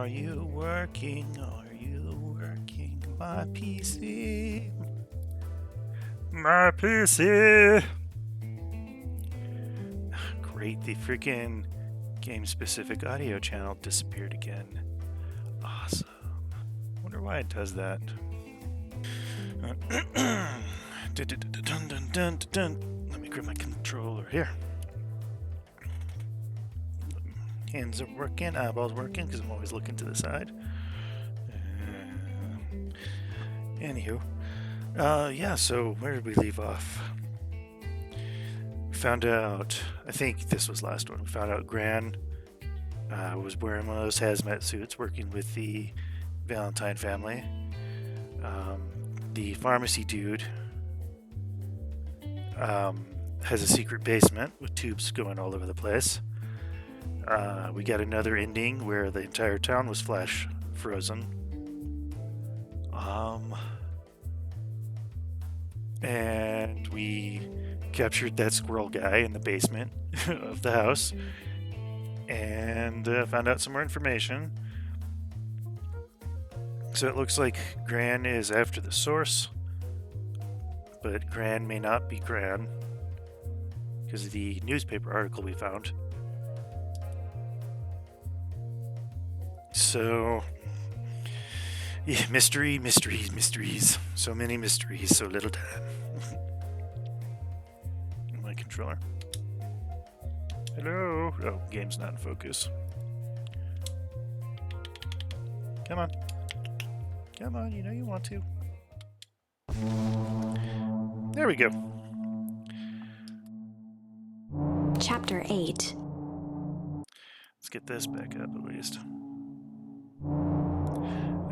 Are you working? Are you working? My PC. My PC. Great, the freaking game-specific audio channel disappeared again. Awesome. Wonder why it does that. Let me grab my controller here. Hands are working, eyeballs working, because I'm always looking to the side. Anywho, yeah, so where did we leave off? We found out, I think this was last one, we found out Gran was wearing one of those hazmat suits working with the Valentine family. The pharmacy dude has a secret basement with tubes going all over the place. We got another ending where the entire town was flash frozen. And we captured that squirrel guy in the basement of the house and found out some more information. So it looks like Gran is after the source, but Gran may not be Gran because of the newspaper article we found. So, yeah, mysteries. So many mysteries, so little time. My controller. Hello? Oh, game's not in focus. Come on. Come on, you know you want to. There we go. Chapter 8. Let's get this back up at least.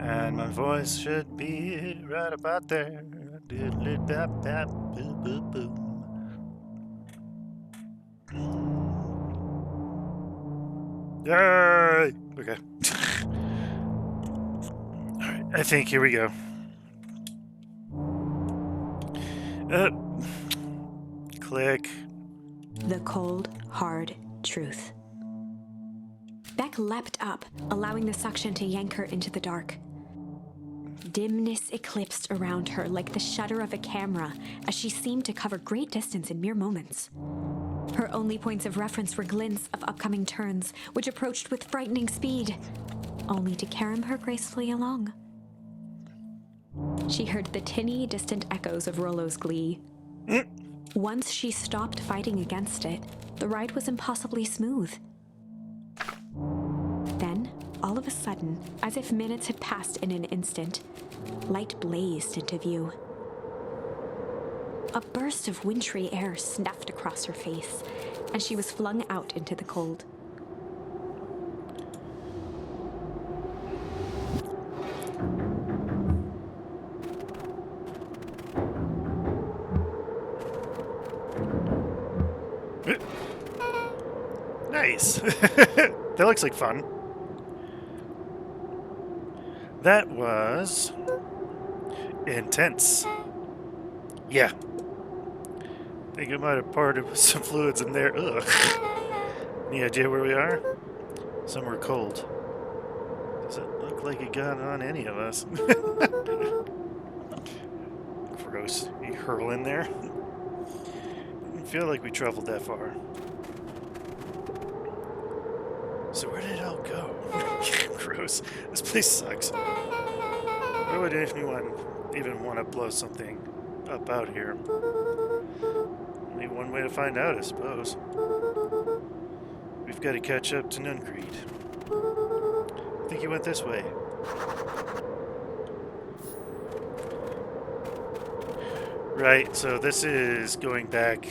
And my voice should be right about there. Yay! Okay. Alright, I think here we go. Click. The cold, hard truth. Beck leapt up, allowing the suction to yank her into the dark. Dimness eclipsed around her like the shutter of a camera as she seemed to cover great distance in mere moments. Her only points of reference were glints of upcoming turns, which approached with frightening speed, only to carom her gracefully along. She heard the tinny, distant echoes of Rollo's glee. Once she stopped fighting against it, the ride was impossibly smooth. Then, all of a sudden, as if minutes had passed in an instant, light blazed into view. A burst of wintry air snuffed across her face, and she was flung out into the cold. Nice. That looks like fun. That was intense. Yeah. I think I might have parted with some fluids in there. Ugh. Any idea where we are? Somewhere cold. Does it look like it got on any of us? Gross. You hurl in there. Didn't feel like we traveled that far. So where did it all go? Gross. This place sucks. Why would anyone even want to blow something up out here? Only one way to find out, I suppose. We've got to catch up to Nuncreed. I think he went this way. Right, so this is going back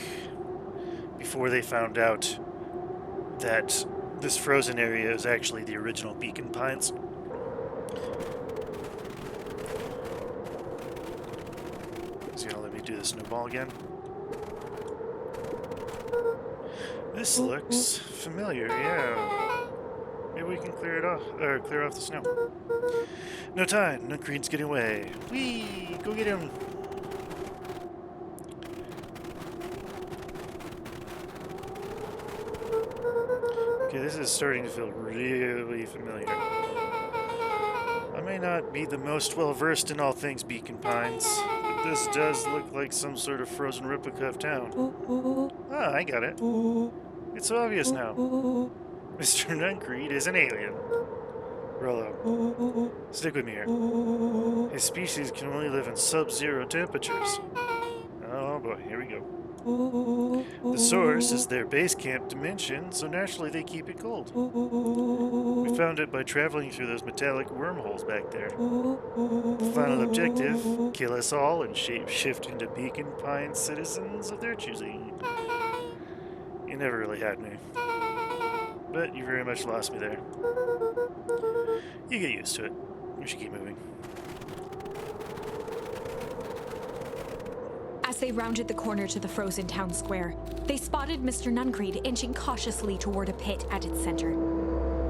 before they found out that this frozen area is actually the original Beacon Pines. Is he gonna let me do the snowball again? This looks familiar, yeah. Maybe we can clear it off, or clear off the snow. No time, Nuncreed's getting away. Whee! Go get him! Okay, this is starting to feel really familiar. I may not be the most well-versed in all things Beacon Pines, but this does look like some sort of frozen replica of town. Ah, I got it. It's obvious now. Mr. Nuncreed is an alien. Rollo, stick with me here. His species can only live in sub-zero temperatures. Oh boy, here we go. The source is their base camp dimension, so naturally they keep it cold. We found it by traveling through those metallic wormholes back there. Final objective, kill us all and shape-shift into Beacon Pine citizens of their choosing. You never really had me. But you very much lost me there. You get used to it. We should keep moving. As they rounded the corner to the frozen town square, they spotted Mr. Nuncreed inching cautiously toward a pit at its center.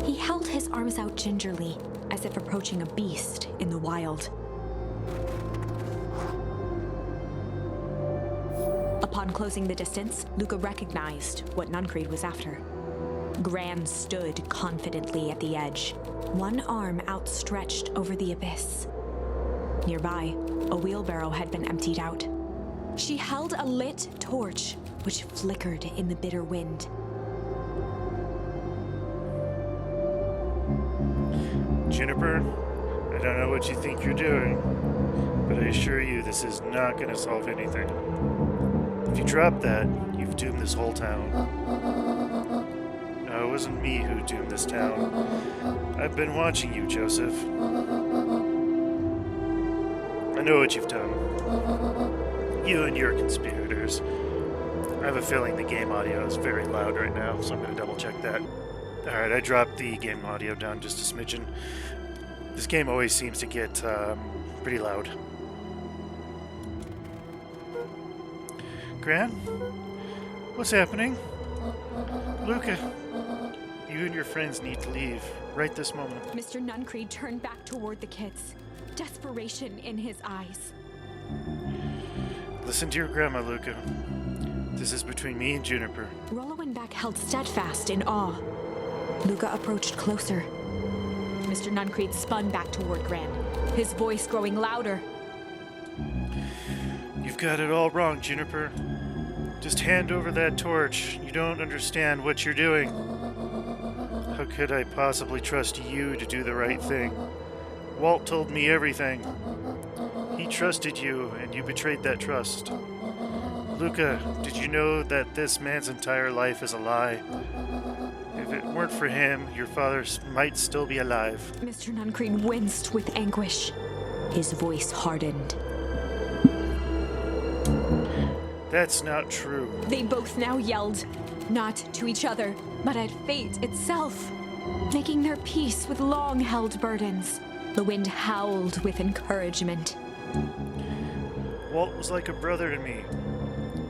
He held his arms out gingerly, as if approaching a beast in the wild. Upon closing the distance, Luca recognized what Nuncreed was after. Gran stood confidently at the edge, one arm outstretched over the abyss. Nearby, a wheelbarrow had been emptied out. She held a lit torch, which flickered in the bitter wind. Juniper, I don't know what you think you're doing, but I assure you this is not going to solve anything. If you drop that, you've doomed this whole town. No, it wasn't me who doomed this town. I've been watching you, Joseph. I know what you've done. You and your conspirators. I have a feeling the game audio is very loud right now, so I'm going to double check that. Alright, I dropped the game audio down just a smidgen. This game always seems to get pretty loud. Gran? What's happening? Luca, you and your friends need to leave right this moment. Mr. Nuncreed turned back toward the kids, desperation in his eyes. Listen to your grandma, Luca. This is between me and Juniper. Rollo and Beck held steadfast in awe. Luca approached closer. Mr. Nuncreed spun back toward Gran, his voice growing louder. You've got it all wrong, Juniper. Just hand over that torch. You don't understand what you're doing. How could I possibly trust you to do the right thing? Walt told me everything. He trusted you, and you betrayed that trust. Luca, did you know that this man's entire life is a lie? If it weren't for him, your father might still be alive. Mr. Nuncreed winced with anguish. His voice hardened. That's not true. They both now yelled, not to each other, but at fate itself, making their peace with long-held burdens. The wind howled with encouragement. Walt was like a brother to me.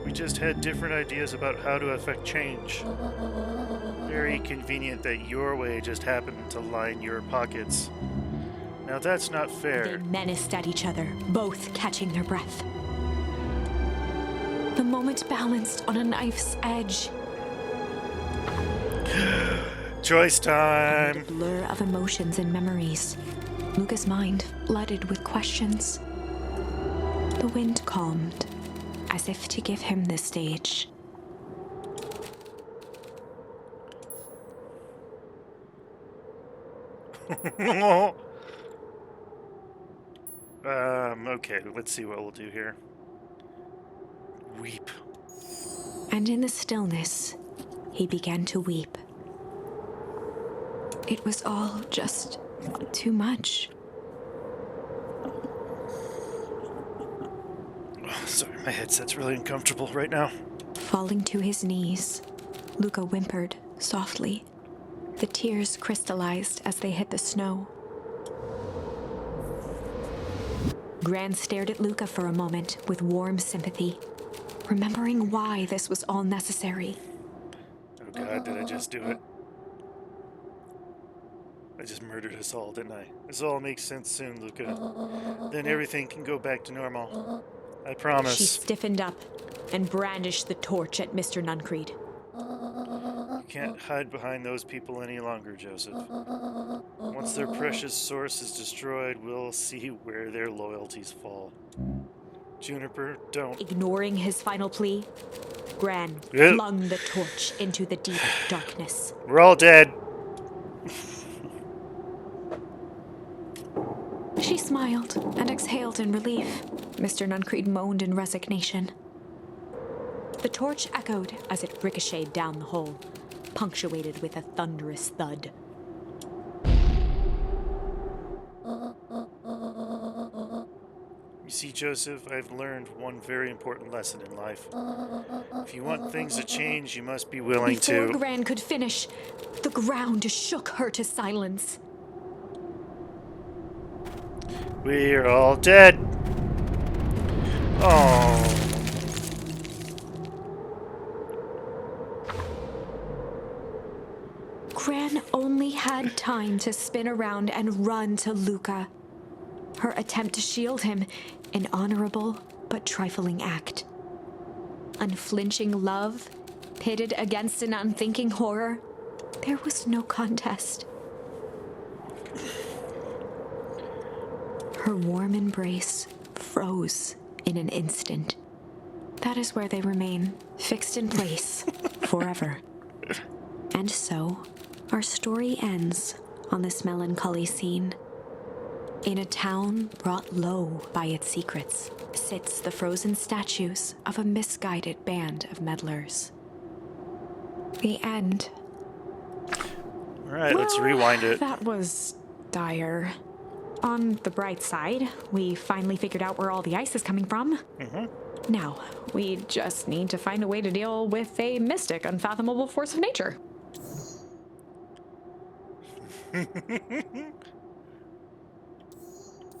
We just had different ideas about how to affect change. Very convenient that your way just happened to line your pockets. Now that's not fair. They menaced at each other, both catching their breath. The moment balanced on a knife's edge. Choice time! A blur of emotions and memories. Luca's mind flooded with questions. The wind calmed, as if to give him the stage. Okay, let's see what we'll do here. Weep. And in the stillness, he began to weep. It was all just too much. Sorry, my headset's really uncomfortable right now. Falling to his knees, Luca whimpered softly. The tears crystallized as they hit the snow. Gran stared at Luca for a moment with warm sympathy, remembering why this was all necessary. Oh God, did I just do it? I just murdered us all, didn't I? This all makes sense soon, Luca. Then everything can go back to normal. I promise. She stiffened up and brandished the torch at Mr. Nuncreed. You can't hide behind those people any longer, Joseph. One Once their precious source is destroyed, we'll see where their loyalties fall. Juniper, don't. Ignoring his final plea, Gran Yep. flung the torch into the deep darkness. We're all dead. She smiled and exhaled in relief. Mr. Nuncreed moaned in resignation. The torch echoed as it ricocheted down the hole, punctuated with a thunderous thud. You see, Joseph, I've learned one very important lesson in life. If you want things to change, you must be willing Before to... Gran could finish, the ground shook her to silence. We're all dead. Oh. Gran only had time to spin around and run to Luca. Her attempt to shield him, an honorable but trifling act. Unflinching love, pitted against an unthinking horror, there was no contest. Her warm embrace froze in an instant. That is where they remain, fixed in place, forever. And so, our story ends on this melancholy scene. In a town brought low by its secrets, sits the frozen statues of a misguided band of meddlers. The end. All right, let's rewind it. That was dire. On the bright side, we finally figured out where all the ice is coming from. Mm-hmm. Now, we just need to find a way to deal with a mystic, unfathomable force of nature.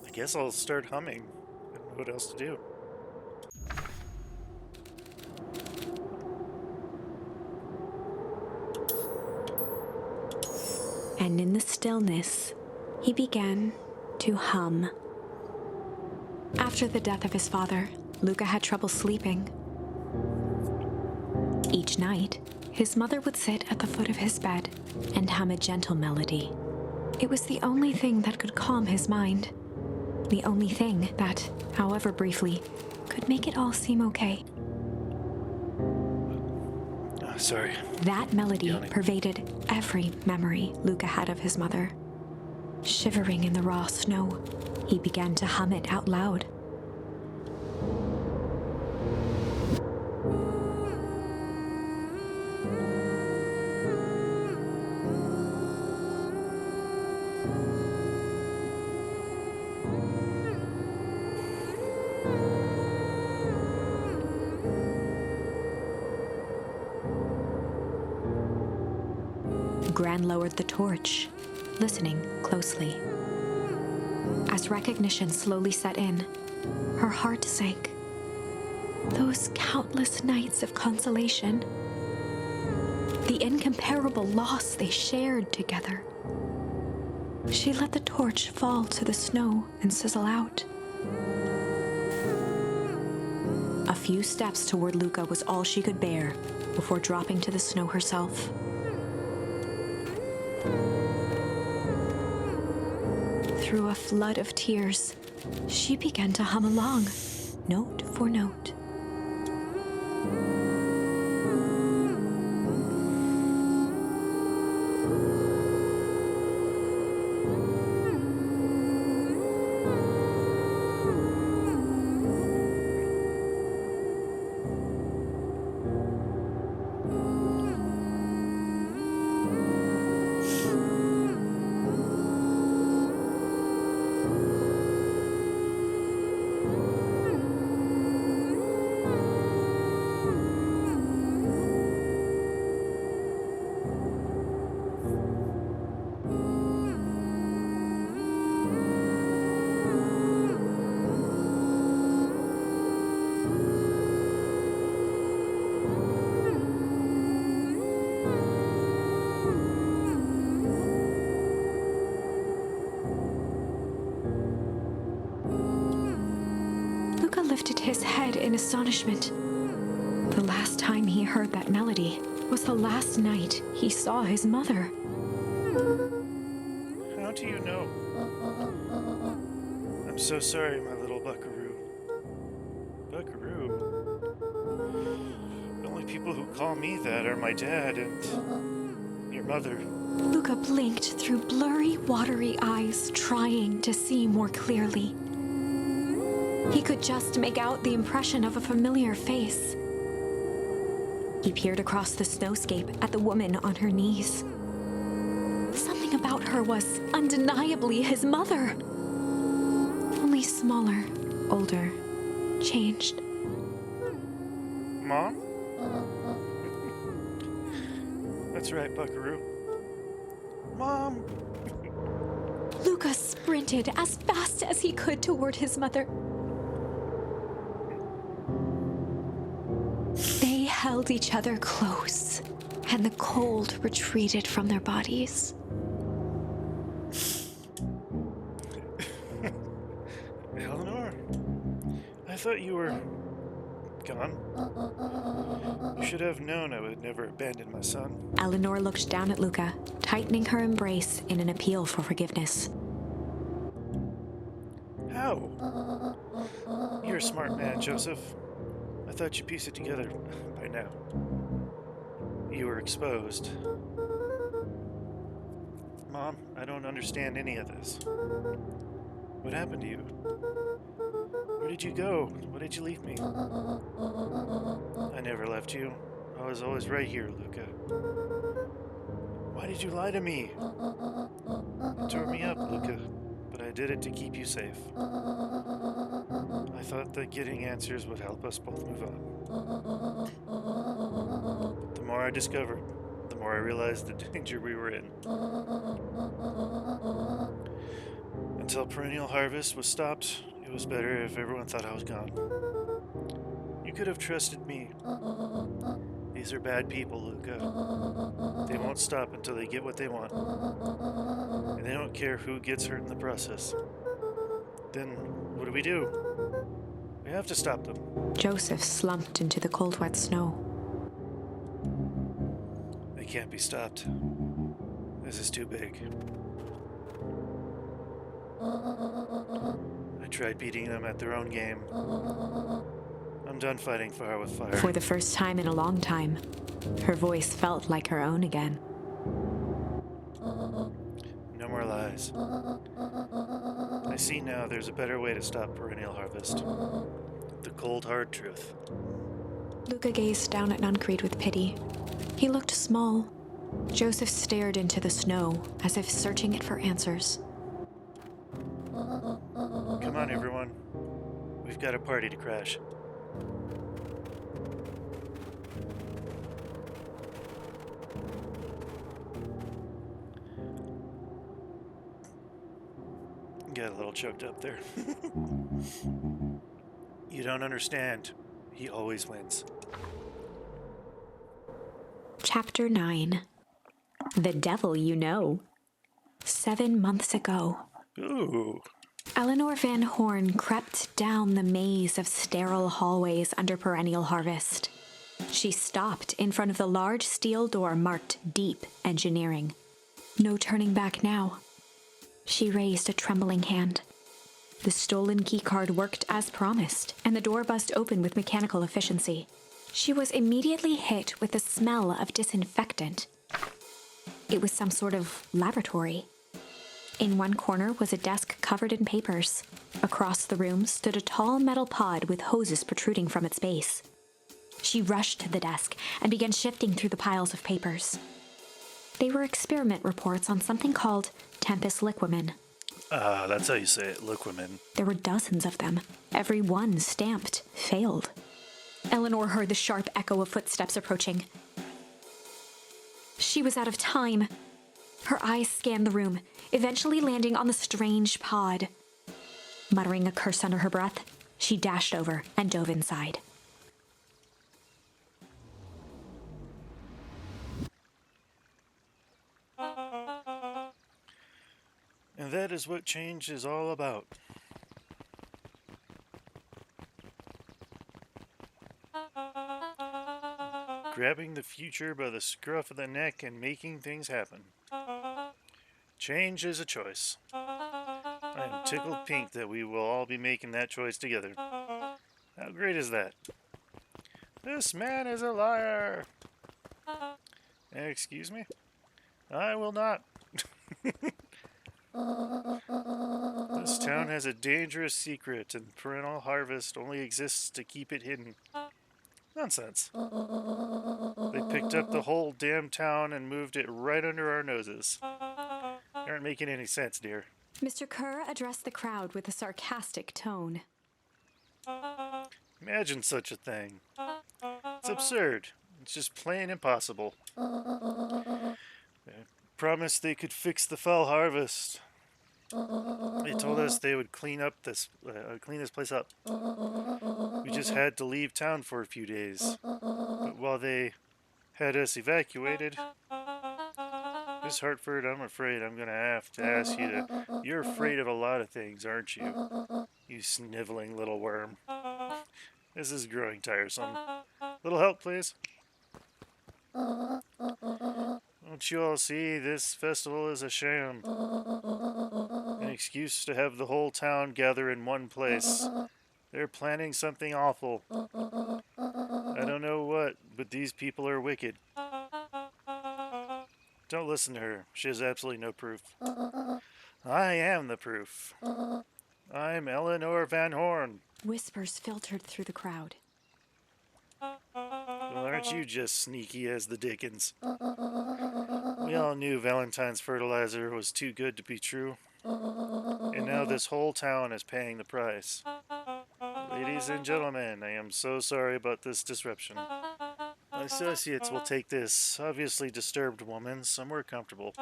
I guess I'll start humming. I don't know what else to do. And in the stillness, he began to hum. After the death of his father, Luca had trouble sleeping. Each night, his mother would sit at the foot of his bed and hum a gentle melody. It was the only thing that could calm his mind. The only thing that, however briefly, could make it all seem okay. Sorry. That melody Yawning. pervaded every memory Luca had of his mother. Shivering in the raw snow, he began to hum it out loud. Gran lowered the torch, listening closely. As recognition slowly set in, her heart sank. Those countless nights of consolation, the incomparable loss they shared together. She let the torch fall to the snow and sizzle out. A few steps toward Luca was all she could bear before dropping to the snow herself. Through a flood of tears, she began to hum along, note for note. Luca lifted his head in astonishment. The last time he heard that melody was the last night he saw his mother. How do you know? I'm so sorry, my little buckaroo. Buckaroo? The only people who call me that are my dad and your mother. Luca blinked through blurry, watery eyes, trying to see more clearly. He could just make out the impression of a familiar face. He peered across the snowscape at the woman on her knees. Something about her was undeniably his mother. Only smaller, older, changed. Mom? That's right, buckaroo. Mom! Luca sprinted as fast as he could toward his mother. They held each other close, and the cold retreated from their bodies. Eleanor? I thought you were gone. You should have known I would never abandon my son. Eleanor looked down at Luca, tightening her embrace in an appeal for forgiveness. How? You're a smart man, Joseph. I thought you'd piece it together by now. You were exposed. Mom, I don't understand any of this. What happened to you? Where did you go? Why did you leave me? I never left you. I was always right here, Luca. Why did you lie to me? You tore me up, Luca, but I did it to keep you safe. I thought that getting answers would help us both move on. The more I discovered, the more I realized the danger we were in. Until Perennial Harvest was stopped, it was better if everyone thought I was gone. You could have trusted me. These are bad people, Luca. They won't stop until they get what they want. And they don't care who gets hurt in the process. Then what do? We have to stop them. Joseph slumped into the cold, wet snow. They can't be stopped. This is too big. I tried beating them at their own game. I'm done fighting fire with fire. For the first time in a long time, her voice felt like her own again. No more lies. I see now there's a better way to stop Perennial Harvest. The cold, hard truth. Luca gazed down at Nuncreed with pity. He looked small. Joseph stared into the snow, as if searching it for answers. Come on, everyone. We've got a party to crash. Got a little choked up there. You don't understand. He always wins. Chapter 9. The Devil You Know. 7 months ago. Ooh. Eleanor Van Horn crept down the maze of sterile hallways under Perennial Harvest. She stopped in front of the large steel door marked Deep Engineering. No turning back now. She raised a trembling hand. The stolen keycard worked as promised, and the door buzzed open with mechanical efficiency. She was immediately hit with the smell of disinfectant. It was some sort of laboratory. In one corner was a desk covered in papers. Across the room stood a tall metal pod with hoses protruding from its base. She rushed to the desk and began shifting through the piles of papers. They were experiment reports on something called Tempus liquamen. That's how you say it, liquamen. There were dozens of them, every one stamped failed. Eleanor heard the sharp echo of footsteps approaching. She was out of time. Her eyes scanned the room, eventually landing on the strange pod. Muttering a curse under her breath, she dashed over and dove inside. And that is what change is all about. Grabbing the future by the scruff of the neck and making things happen. Change is a choice. I am tickled pink that we will all be making that choice together. How great is that? This man is a liar! Excuse me? I will not. This town has a dangerous secret, and Perennial Harvest only exists to keep it hidden. Nonsense. They picked up the whole damn town and moved it right under our noses. They aren't making any sense, dear. Mr. Kerr addressed the crowd with a sarcastic tone. Imagine such a thing. It's absurd. It's just plain impossible. They promised they could fix the fall harvest. They told us they would clean this place up. We just had to leave town for a few days. But while they had us evacuated, Miss Hartford, I'm afraid I'm going to have to ask you to... You're afraid of a lot of things, aren't you? You sniveling little worm. This is growing tiresome. Little help, please. Don't you all see this festival is a sham? An excuse to have the whole town gather in one place. They're planning something awful. I don't know what, but these people are wicked. Don't listen to her. She has absolutely no proof. I am the proof. I'm Eleanor Van Horn. Whispers filtered through the crowd. Well, aren't you just sneaky as the dickens? We all knew Valentine's fertilizer was too good to be true. And now this whole town is paying the price. Ladies and gentlemen, I am so sorry about this disruption. My associates will take this obviously disturbed woman somewhere comfortable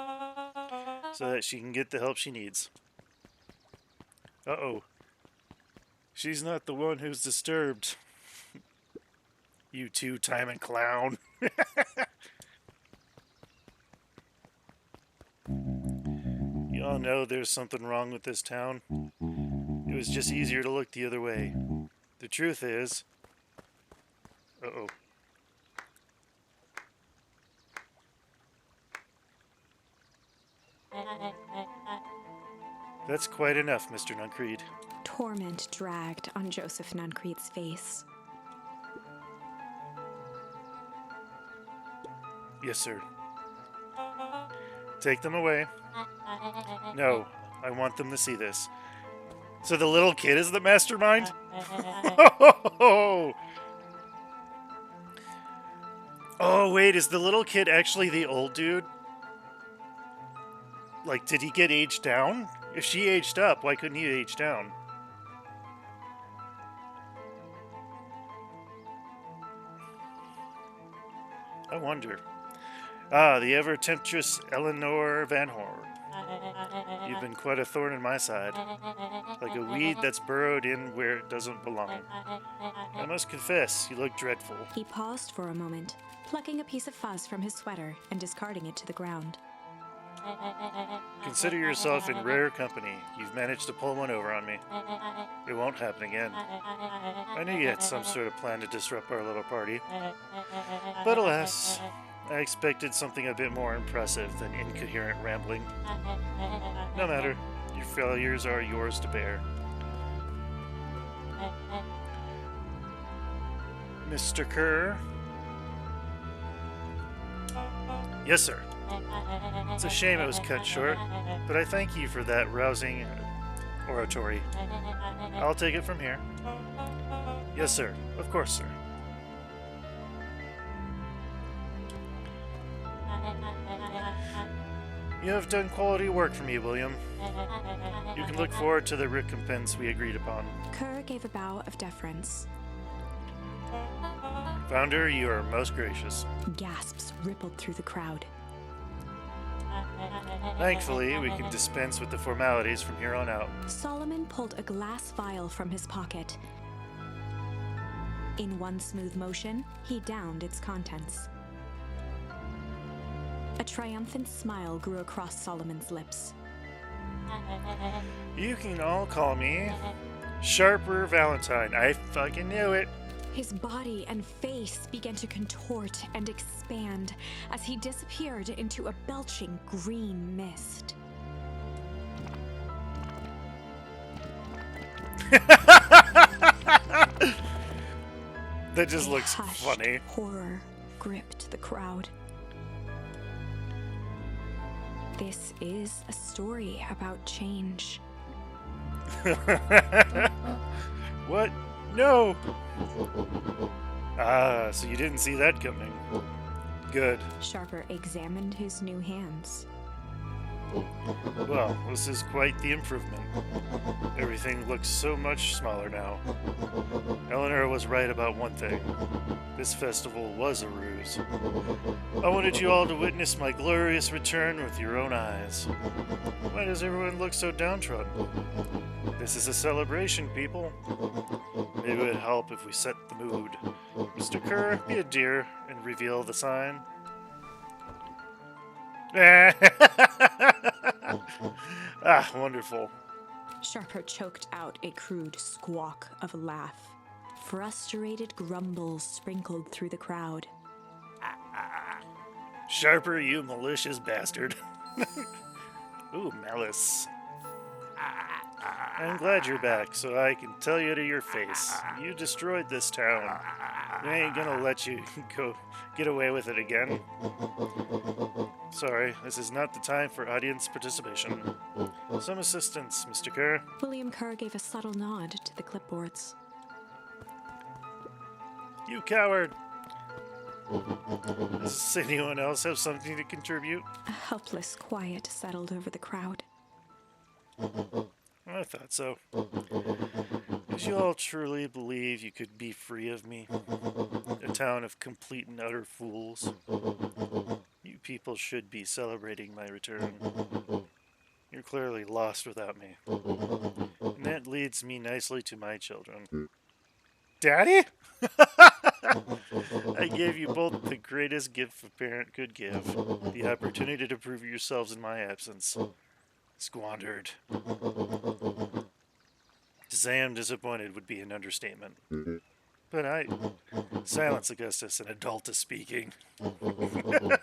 so that she can get the help she needs. Uh-oh. She's not the one who's disturbed. You two-timing clown. You all know there's something wrong with this town. It was just easier to look the other way. The truth is... Uh-oh. That's quite enough, Mr. Nuncreed. Torment dragged on Joseph Nuncreed's face. Yes, sir. Take them away. No, I want them to see this. So the little kid is the mastermind? Oh, wait, is the little kid actually the old dude? Like, did he get aged down? If she aged up, why couldn't he age down? I wonder. Ah, the ever-temptress Eleanor Van Horn. You've been quite a thorn in my side. Like a weed that's burrowed in where it doesn't belong. I must confess, you look dreadful. He paused for a moment, plucking a piece of fuzz from his sweater and discarding it to the ground. Consider yourself in rare company. You've managed to pull one over on me. It won't happen again. I knew you had some sort of plan to disrupt our little party. But alas, I expected something a bit more impressive than incoherent rambling. No matter, your failures are yours to bear. Mr. Kerr? Yes, sir. It's a shame it was cut short, but I thank you for that rousing oratory. I'll take it from here. Yes, sir. Of course, sir. You have done quality work for me, William. You can look forward to the recompense we agreed upon. Kerr gave a bow of deference. Founder, you are most gracious. Gasps rippled through the crowd. Thankfully, we can dispense with the formalities from here on out. Solomon pulled a glass vial from his pocket. In one smooth motion, he downed its contents. A triumphant smile grew across Solomon's lips. You can all call me Sharper Valentine. I fucking knew it. His body and face began to contort and expand as he disappeared into a belching green mist. That just A looks hushed funny. horror gripped the crowd. This is a story about change. What? No! Ah, so you didn't see that coming. Good. Sharper examined his new hands. Well, this is quite the improvement. Everything looks so much smaller now. Eleanor was right about one thing. This festival was a ruse. I wanted you all to witness my glorious return with your own eyes. Why does everyone look so downtrodden? This is a celebration, people. Maybe it would help if we set the mood. Mr. Kerr, be a dear and reveal the sign. Ah, wonderful. Sharper choked out a crude squawk of a laugh. Frustrated grumbles sprinkled through the crowd. Sharper, you malicious bastard. Ooh, malice. I'm glad you're back, so I can tell you to your face. You destroyed this town. We ain't gonna let you go get away with it again. Sorry, this is not the time for audience participation. Some assistance, Mr. Kerr. William Kerr gave a subtle nod to the clipboards. You coward! Does anyone else have something to contribute? A helpless quiet settled over the crowd. I thought so. Did you all truly believe you could be free of me? A town of complete and utter fools? You people should be celebrating my return. You're clearly lost without me. And that leads me nicely to my children. Daddy? I gave you both the greatest gift a parent could give, the opportunity to prove yourselves in my absence. Squandered. To say I'm disappointed would be an understatement. But silence, Augustus, an adult is speaking. I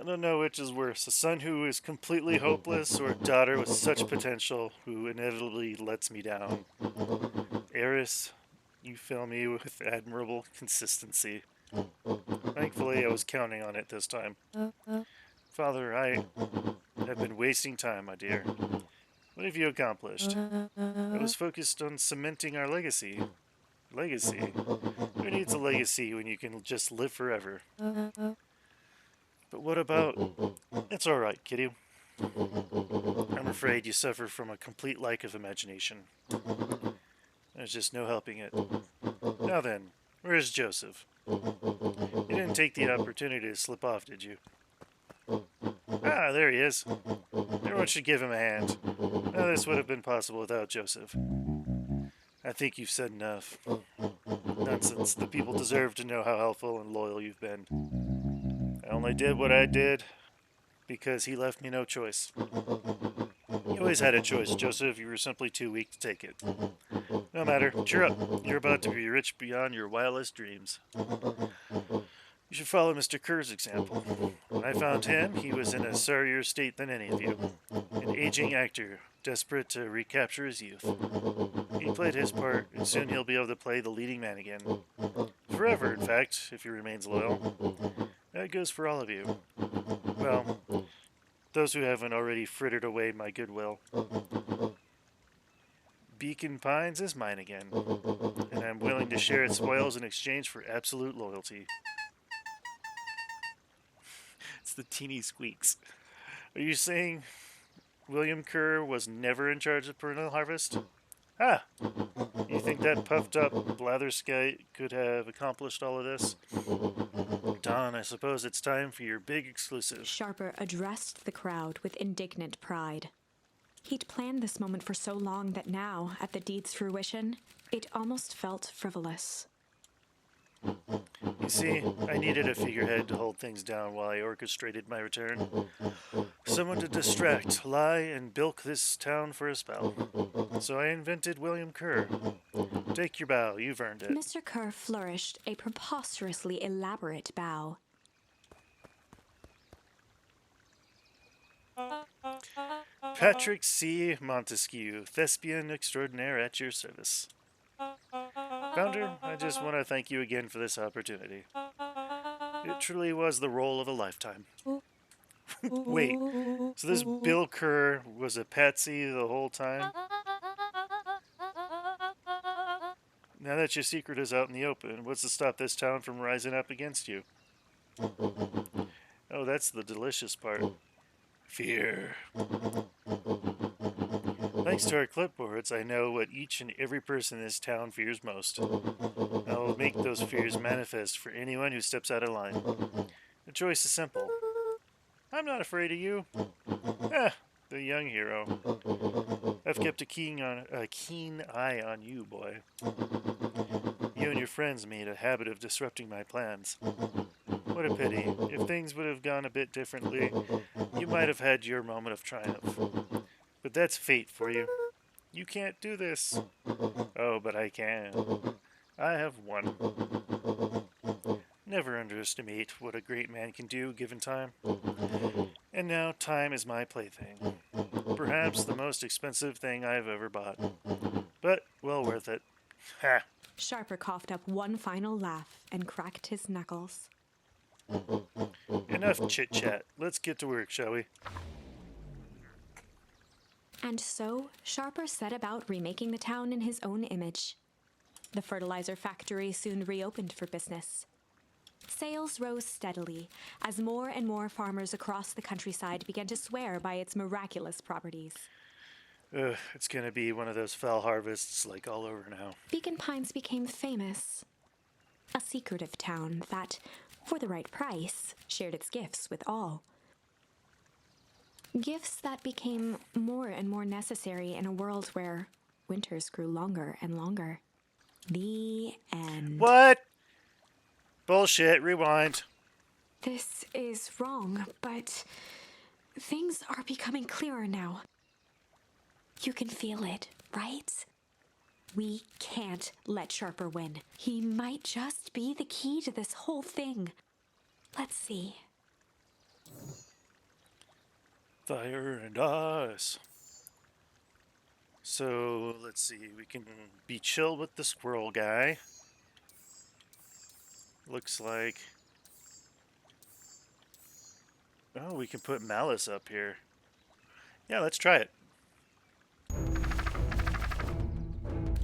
don't know which is worse, a son who is completely hopeless or a daughter with such potential who inevitably lets me down. Eris, you fill me with admirable consistency. Thankfully, I was counting on it this time. Father, I have been wasting time, my dear. What have you accomplished? I was focused on cementing our legacy. Legacy? Who needs a legacy when you can just live forever? But what about... It's alright, Kitty. I'm afraid you suffer from a complete lack of imagination. There's just no helping it. Now then, where's Joseph? You didn't take the opportunity to slip off, did you? Ah, there he is. Everyone should give him a hand. None of this would have been possible without Joseph. I think you've said enough. Nonsense. The people deserve to know how helpful and loyal you've been. I only did what I did because he left me no choice. You always had a choice, Joseph. You were simply too weak to take it. No matter. Cheer up. You're about to be rich beyond your wildest dreams. You should follow Mr. Kerr's example. When I found him, he was in a sorrier state than any of you. An aging actor, desperate to recapture his youth. He played his part, and soon he'll be able to play the leading man again. Forever, in fact, if he remains loyal. That goes for all of you. Well, those who haven't already frittered away my goodwill. Beacon Pines is mine again, and I'm willing to share its spoils in exchange for absolute loyalty. It's the teeny squeaks. Are you saying William Kerr was never in charge of Perennial Harvest? Ah, you think that puffed up blatherskite could have accomplished all of this? Don, I suppose it's time for your big exclusive. Sharper addressed the crowd with indignant pride. He'd planned this moment for so long that now, at the deed's fruition, it almost felt frivolous. You see, I needed a figurehead to hold things down while I orchestrated my return. Someone to distract, lie, and bilk this town for a spell. So I invented William Kerr. Take your bow, you've earned it. Mr. Kerr flourished a preposterously elaborate bow. Patrick C. Montesquieu, thespian extraordinaire at your service. Founder, I just want to thank you again for this opportunity. It truly was the role of a lifetime. Wait, so this Bill Kerr was a patsy the whole time? Now that your secret is out in the open, what's to stop this town from rising up against you? Oh, that's the delicious part. Fear. Thanks to our clipboards, I know what each and every person in this town fears most. I will make those fears manifest for anyone who steps out of line. The choice is simple. I'm not afraid of you. The young hero. I've kept a keen eye on you, boy. You and your friends made a habit of disrupting my plans. What a pity. If things would have gone a bit differently, you might have had your moment of triumph. But that's fate for you. You can't do this. Oh, but I can. I have won. Never underestimate what a great man can do given time. And now time is my plaything. Perhaps the most expensive thing I've ever bought. But well worth it. Ha! Sharper coughed up one final laugh and cracked his knuckles. Enough chit-chat. Let's get to work, shall we? And so, Sharper set about remaking the town in his own image. The fertilizer factory soon reopened for business. Sales rose steadily as more and more farmers across the countryside began to swear by its miraculous properties. It's gonna be one of those fell harvests like all over now. Beacon Pines became famous. A secretive town that, for the right price, shared its gifts with all. Gifts that became more and more necessary in a world where winters grew longer and longer. The end. What? Bullshit, rewind. This is wrong, but things are becoming clearer now. You can feel it, right? We can't let Sharper win. He might just be the key to this whole thing. Let's see. Fire and ice. So, let's see. We can be chill with the squirrel guy. Looks like... Oh, we can put Malice up here. Yeah, let's try it.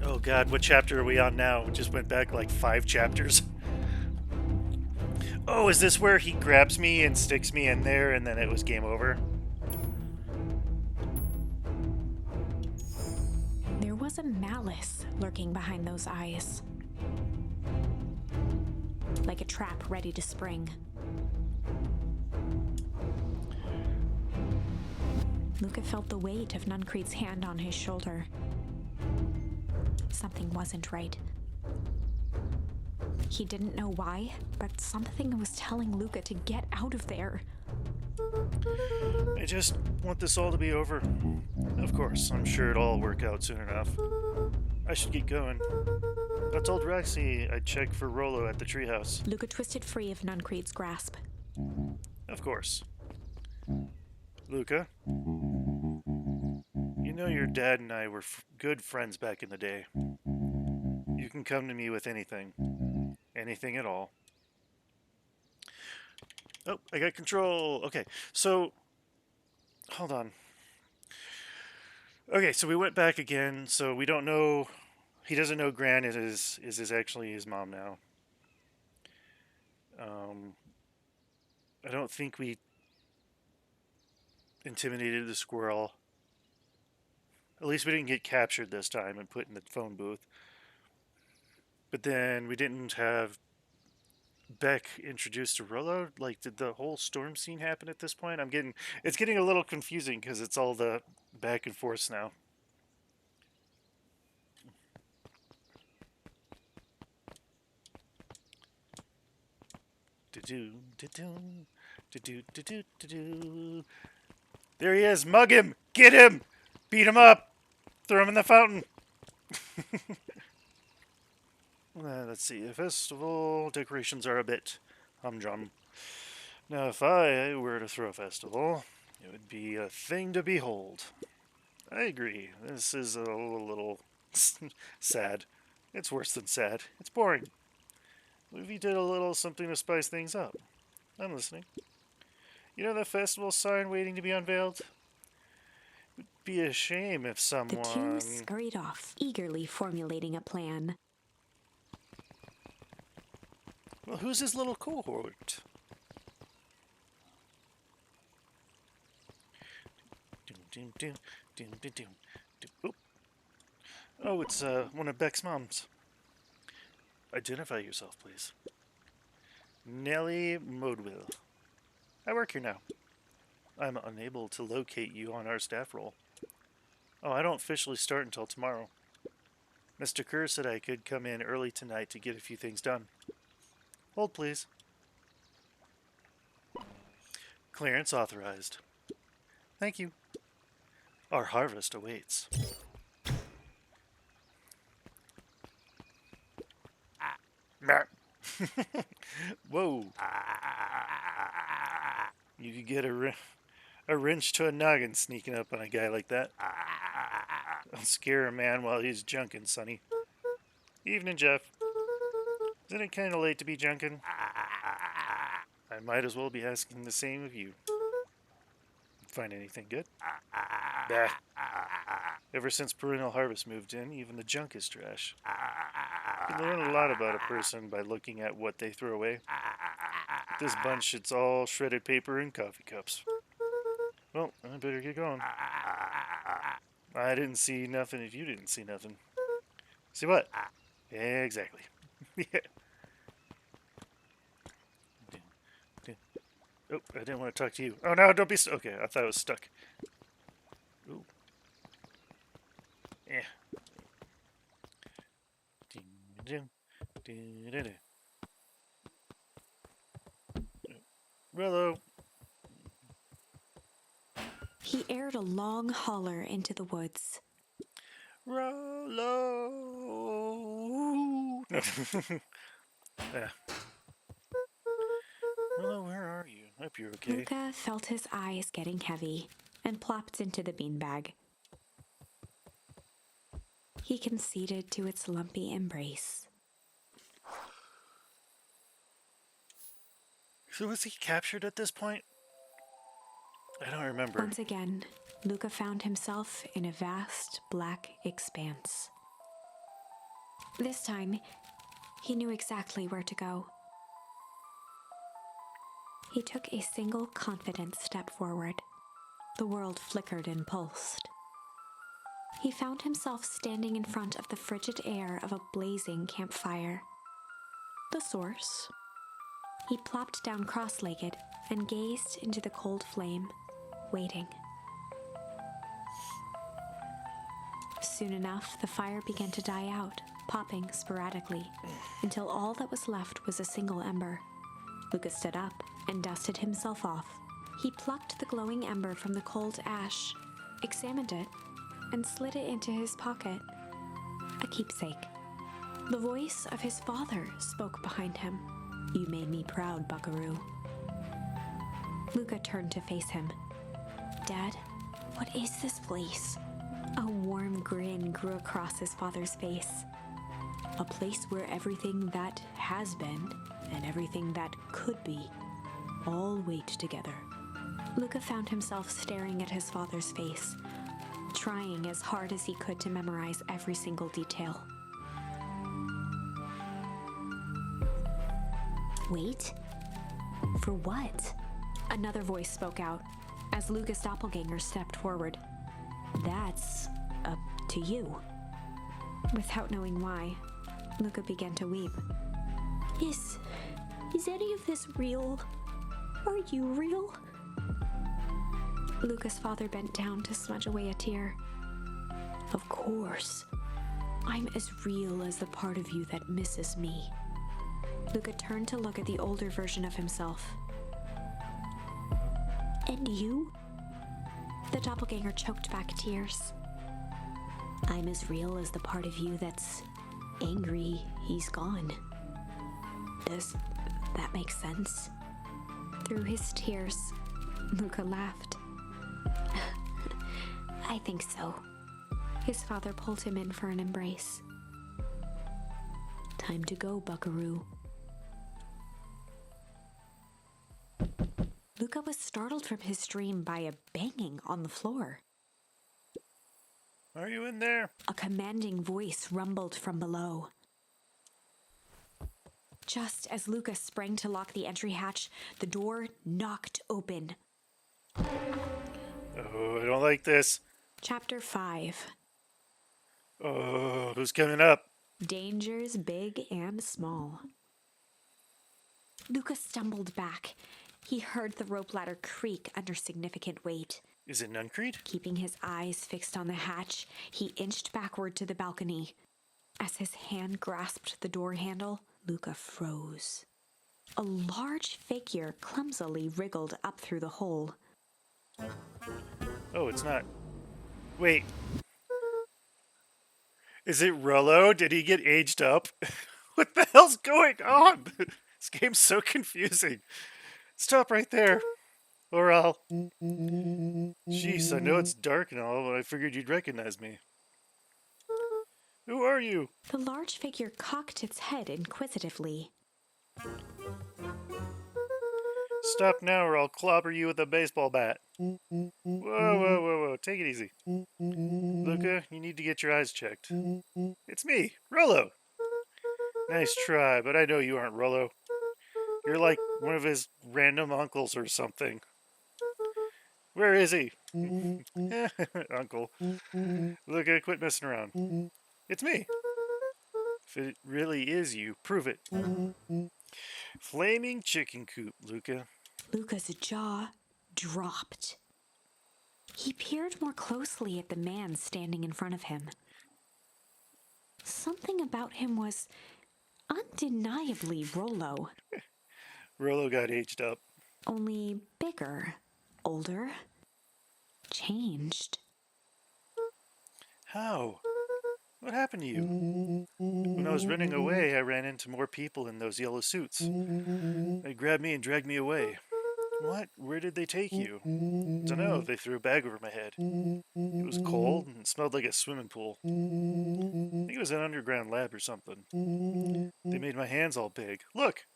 Oh god, what chapter are we on now? We just went back like 5 chapters. Oh, is this where he grabs me and sticks me in there and then it was game over? There was a malice lurking behind those eyes. Like a trap ready to spring. Luca felt the weight of Nuncreed's hand on his shoulder. Something wasn't right. He didn't know why, but something was telling Luca to get out of there. I just want this all to be over. Of course, I'm sure it'll all work out soon enough. I should get going. I told Roxy I'd check for Rollo at the treehouse. Luca twisted free of Nuncreed's grasp. Of course. Luca, you know your dad and I were good friends back in the day. You can come to me with anything. Anything at all. Oh, I got control. Okay, so... Hold on. Okay, so we went back again, so we don't know... He doesn't know Gran is actually his mom now. I don't think we intimidated the squirrel. At least we didn't get captured this time and put in the phone booth. But then we didn't have Beck introduced to Rollo. Like, did the whole storm scene happen at this point? It's getting a little confusing because it's all the back and forth now. There he is. Mug him. Get him. Beat him up. Throw him in the fountain. Let's see. The festival decorations are a bit humdrum. Now, if I were to throw a festival, it would be a thing to behold. I agree. This is a little sad. It's worse than sad. It's boring. What if you did a little something to spice things up? I'm listening. You know the festival sign waiting to be unveiled? It'd be a shame if The two someone... scurried off, eagerly formulating a plan. Well, who's his little cohort? Oop. Oh, it's one of Beck's moms. Identify yourself, please. Nellie Modwill. I work here now. I'm unable to locate you on our staff roll. Oh, I don't officially start until tomorrow. Mr. Kerr said I could come in early tonight to get a few things done. Hold, please. Clearance authorized. Thank you. Our harvest awaits. Whoa. You could get a wrench to a noggin sneaking up on a guy like that. Don't scare a man while he's junkin', sonny. Evening, Jeff. Isn't it kind of late to be junkin'? I might as well be asking the same of you. Find anything good? Bah. Ever since Perennial Harvest moved in, even the junk is trash. You can learn a lot about a person by looking at what they throw away. This bunch, it's all shredded paper and coffee cups. Well, I better get going. I didn't see nothing if you didn't see nothing. See what? Yeah, exactly. Yeah. Oh, I didn't want to talk to you. Oh, no, don't be okay, I thought I was stuck. Ooh. Yeah. Rello. He aired a long holler into the woods. Rollo. Yeah. Rello, where are you? Hope you're okay. Luca felt his eyes getting heavy and plopped into the beanbag. He conceded to its lumpy embrace. So was he captured at this point? I don't remember. Once again, Luca found himself in a vast black expanse. This time, he knew exactly where to go. He took a single confident step forward. The world flickered and pulsed. He found himself standing in front of the frigid air of a blazing campfire. The source. He plopped down cross-legged and gazed into the cold flame, waiting. Soon enough, the fire began to die out, popping sporadically, until all that was left was a single ember. Luca stood up and dusted himself off. He plucked the glowing ember from the cold ash, examined it, and slid it into his pocket. A keepsake. The voice of his father spoke behind him. "You made me proud, buckaroo." Luca turned to face him. "Dad, what is this place?" A warm grin grew across his father's face. "A place where everything that has been and everything that could be all wait together." Luca found himself staring at his father's face, trying as hard as he could to memorize every single detail. "Wait? For what?" Another voice spoke out as Luca's doppelganger stepped forward. "That's up to you." Without knowing why, Luca began to weep. Is any of this real? Are you real?" Luca's father bent down to smudge away a tear. "Of course. I'm as real as the part of you that misses me." Luca turned to look at the older version of himself. "And you?" The doppelganger choked back tears. "I'm as real as the part of you that's angry he's gone." Does that make sense? Through his tears, Luca laughed. I think so. His father pulled him in for an embrace. Time to go, buckaroo. Luca was startled from his dream by a banging on the floor. Are you in there? A commanding voice rumbled from below. Just as Luca sprang to lock the entry hatch, the door knocked open. Oh, I don't like this. Chapter 5. Oh, who's coming up? Dangers big and small. Luca stumbled back. He heard the rope ladder creak under significant weight. Is it Nuncreed? Keeping his eyes fixed on the hatch, he inched backward to the balcony. As his hand grasped the door handle, Luca froze. A large figure clumsily wriggled up through the hole. Oh, it's not. Wait. Is it Rollo? Did he get aged up? What the hell's going on? This game's so confusing. Stop right there. Or I'll... Jeez, I know it's dark and all, but I figured you'd recognize me. Who are you? The large figure cocked its head inquisitively. Stop now or I'll clobber you with a baseball bat. Whoa. Take it easy. Luca, you need to get your eyes checked. It's me, Rollo. Nice try, but I know you aren't Rollo. You're like one of his random uncles or something. Where is he? Uncle. Luca, quit messing around. It's me. If it really is you, prove it. Flaming chicken coop, Luca. Luca's jaw dropped. He peered more closely at the man standing in front of him. Something about him was undeniably Rollo. Rollo got aged up. Only bigger, older, changed. How? What happened to you? When I was running away, I ran into more people in those yellow suits. They grabbed me and dragged me away. What? Where did they take you? Dunno, they threw a bag over my head. It was cold and it smelled like a swimming pool. I think it was an underground lab or something. They made my hands all big. Look!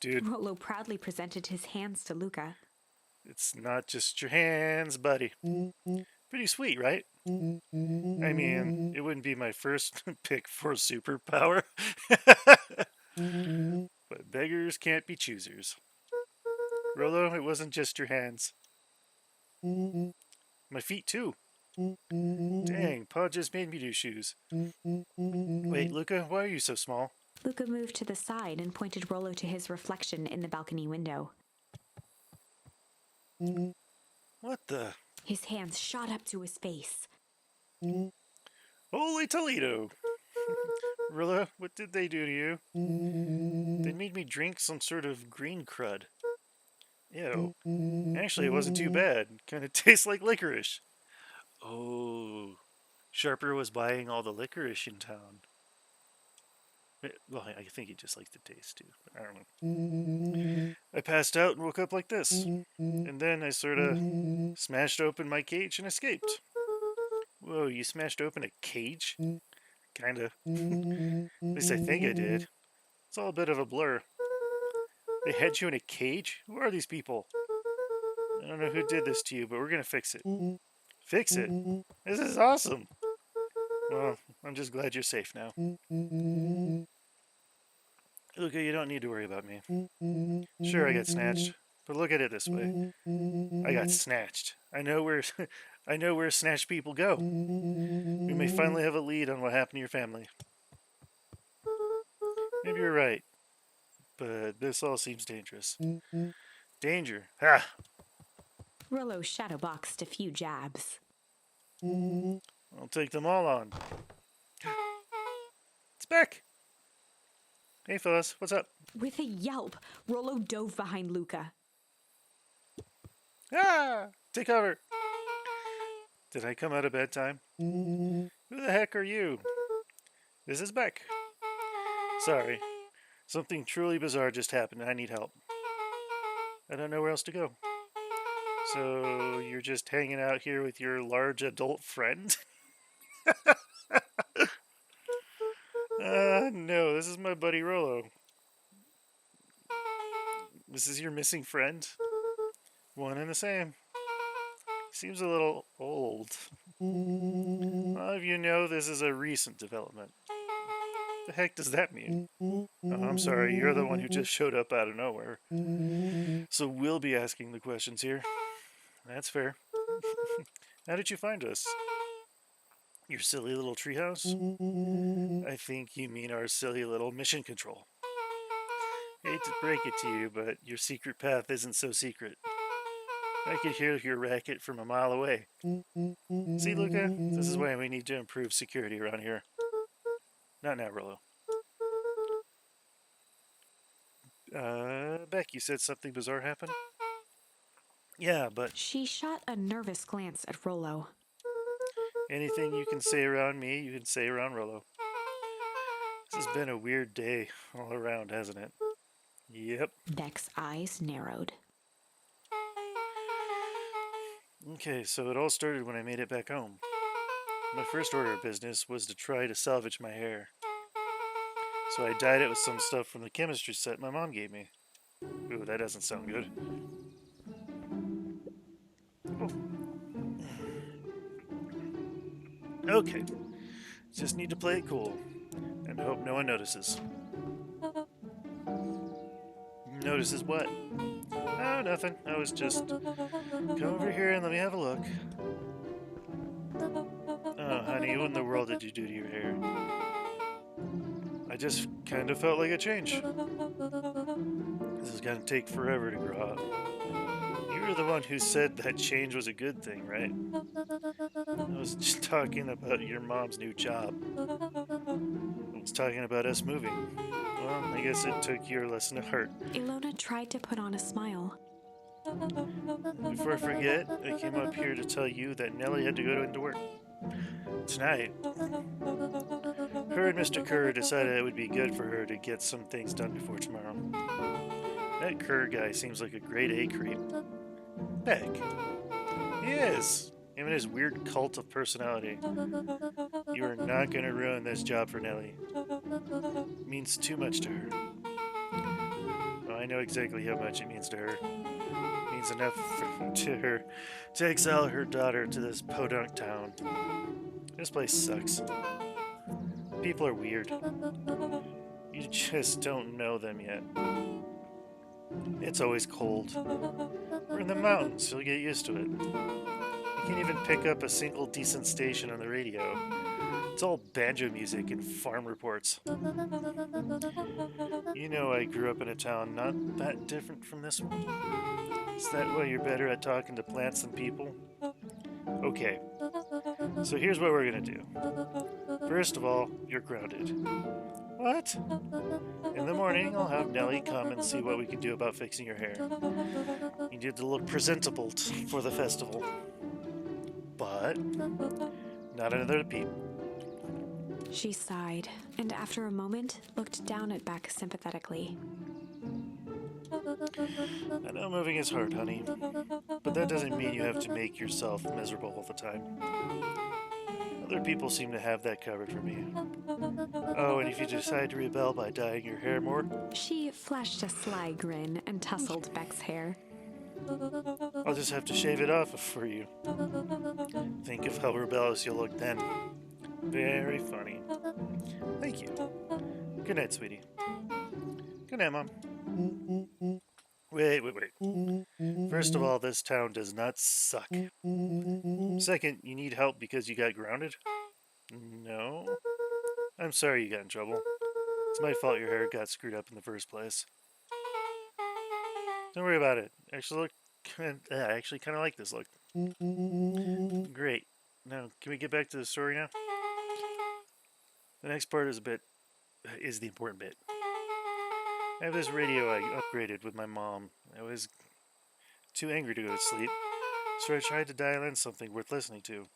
Dude, Rollo proudly presented his hands to Luca. it's not just your hands, buddy. Pretty sweet, right? I mean, it wouldn't be my first pick for superpower. But beggars can't be choosers. Rollo, it wasn't just your hands. My feet, too. Dang, Pa just made me do shoes. Wait, Luca, why are you so small? Luca moved to the side and pointed Rollo to his reflection in the balcony window. What the? His hands shot up to his face. Holy Toledo! Rollo, what did they do to you? They made me drink some sort of green crud. Ew. Actually, it wasn't too bad. Kind of tastes like licorice. Oh, Sharper was buying all the licorice in town. Well, I think he just likes the taste too. But I don't know. I passed out and woke up like this. And then I sort of smashed open my cage and escaped. Whoa, you smashed open a cage? Kinda. At least I think I did. It's all a bit of a blur. They had you in a cage? Who are these people? I don't know who did this to you, but we're gonna fix it. Fix it? This is awesome! Well, I'm just glad you're safe now. Luca, you don't need to worry about me. Sure, I got snatched, but look at it this way. I got snatched. I know where I know where snatched people go. We may finally have a lead on what happened to your family. Maybe you're right, but this all seems dangerous. Danger. Ha! Rollo shadowboxed a few jabs. I'll take them all on. It's Beck! Hey fellas, what's up? With a yelp, Rollo dove behind Luca. Ah! Take cover! Did I come out of bedtime? Who the heck are you? This is Beck. Sorry. Something truly bizarre just happened and I need help. I don't know where else to go. So you're just hanging out here with your large adult friend? No, this is my buddy Rolo. This is your missing friend? One and the same. Seems a little old. All of you know this is a recent development. The heck does that mean? Oh, I'm sorry, you're the one who just showed up out of nowhere. So we'll be asking the questions here. That's fair. How did you find us? Your silly little treehouse? I think you mean our silly little mission control. Hate to break it to you, but your secret path isn't so secret. I could hear your racket from a mile away. See, Luca? This is why we need to improve security around here. Not now, Rolo. Beck, you said something bizarre happened? Yeah, but She shot a nervous glance at Rolo. anything you can say around me, you can say around Rolo. This has been a weird day all around, hasn't it? Yep. Beck's eyes narrowed. Okay, so it all started when I made it back home. My first order of business was to try to salvage my hair. So I dyed it with some stuff from the chemistry set my mom gave me. Ooh, that doesn't sound good. Oh. Okay. Just need to play it cool. And hope no one notices. Notices what? Oh, nothing. I was just... Come over here and let me have a look. Oh, honey, what in the world did you do to your hair? I just kind of felt like a change. This is gonna take forever to grow out. You were the one who said that change was a good thing, right? I was just talking about your mom's new job. I was talking about us moving. Well, I guess it took your lesson to heart. Ilona tried to put on a smile. Before I forget, I came up here to tell you that Nellie had to go into work. Tonight, her and Mr. Kerr decided it would be good for her to get some things done before tomorrow. That Kerr guy seems like a grade A creep. Beck. He is. Him and his weird cult of personality. You are not going to ruin this job for Nellie. It means too much to her. Well, I know exactly how much it means to her. It means enough to her to exile her daughter to this podunk town. This place sucks. People are weird. You just don't know them yet. It's always cold. We're in the mountains, you'll get used to it. You can't even pick up a single decent station on the radio. It's all banjo music and farm reports. You know I grew up in a town not that different from this one. Is that why you're better at talking to plants than people? Okay, so here's what we're gonna do. First of all, you're grounded. What? In the morning, I'll have Nellie come and see what we can do about fixing your hair. You need to look presentable for the festival. But not another peep. She sighed, and after a moment, looked down at Beck sympathetically. I know moving is hard, honey, but that doesn't mean you have to make yourself miserable all the time. Other people seem to have that covered for me. Oh, and if you decide to rebel by dyeing your hair more, She flashed a sly grin and tousled Beck's hair. I'll just have to shave it off for you. Think of how rebellious you'll look then. Very funny. Thank you. Good night, sweetie. Good night, Mom. Wait. First of all, this town does not suck. Second, you need help because you got grounded? No. I'm sorry you got in trouble. It's my fault your hair got screwed up in the first place. Don't worry about it. I actually kind of like this look. Great. Now, can we get back to the story now? The next part is the important bit. I have this radio I upgraded with my mom. I was too angry to go to sleep, so I tried to dial in something worth listening to.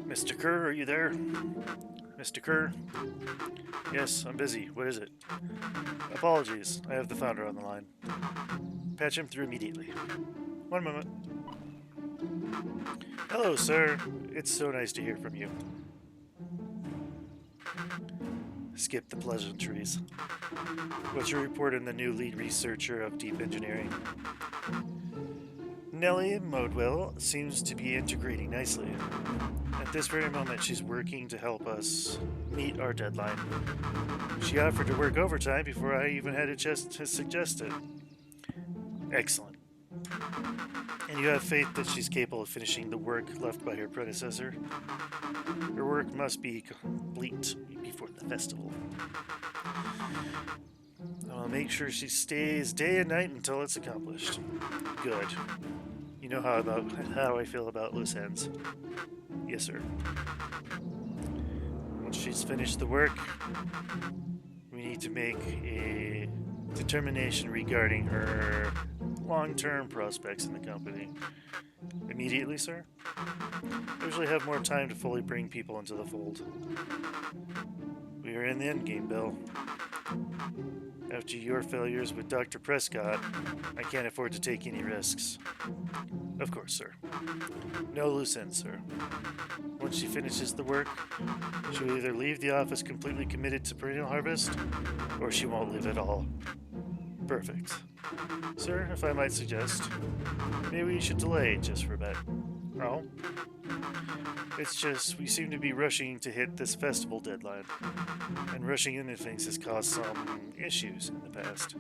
Mr. Kerr, are you there? Mr. Kerr? Yes, I'm busy. What is it? Apologies. I have the founder on the line. Patch him through immediately. One moment. Hello, sir. It's so nice to hear from you. Skip the pleasantries. What's your report on the new lead researcher of deep engineering? Nellie Modwell seems to be integrating nicely. At this very moment, she's working to help us meet our deadline. She offered to work overtime before I even had a chance to suggest it. Excellent. And you have faith that she's capable of finishing the work left by her predecessor? Her work must be complete before the festival. I'll make sure she stays day and night until it's accomplished. Good. You know how I feel about loose ends. Yes, sir. Once she's finished the work, we need to make a determination regarding her long-term prospects in the company. Immediately, sir? I usually have more time to fully bring people into the fold. We are in the endgame, Bill. After your failures with Dr. Prescott, I can't afford to take any risks. Of course, sir. No loose ends, sir. Once she finishes the work, she'll either leave the office completely committed to Perennial Harvest, or she won't leave at all. Perfect. Sir, if I might suggest, maybe we should delay just for a bit. Oh? It's just, we seem to be rushing to hit this festival deadline, and rushing into things has caused some issues in the past.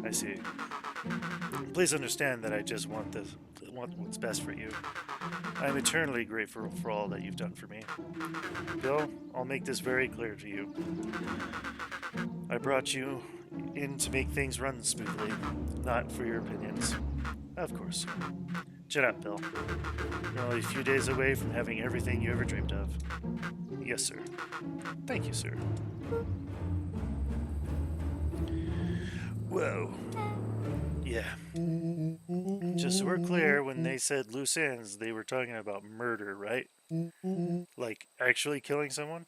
I see. Please understand that I just want what's best for you. I am eternally grateful for all that you've done for me. Bill, I'll make this very clear to you. I brought you in to make things run smoothly, not for your opinions. Of course. Shut up, Bill. You're only a few days away from having everything you ever dreamed of. Yes, sir. Thank you, sir. Whoa. Yeah. Just so we're clear, when they said loose ends, they were talking about murder, right? Like actually killing someone?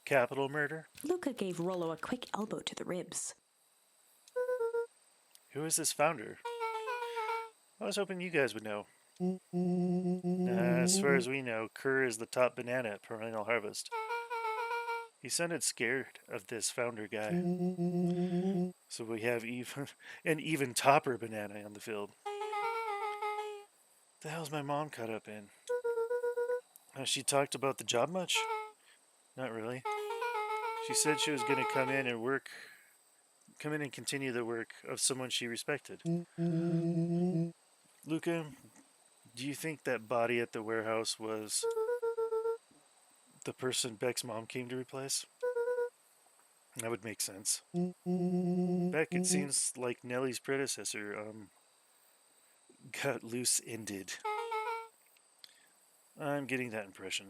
Capital murder? Luca gave Rollo a quick elbow to the ribs. Who is this founder? I was hoping you guys would know. As far as we know, Kerr is the top banana at Perennial Harvest. He sounded scared of this founder guy. So we have an even topper banana on the field. The hell's my mom caught up in? Has she talked about the job much? Not really. She said she was going to come in and continue the work of someone she respected. Luca, do you think that body at the warehouse was the person Beck's mom came to replace? That would make sense. Beck, it seems like Nellie's predecessor, got loose-ended. I'm getting that impression.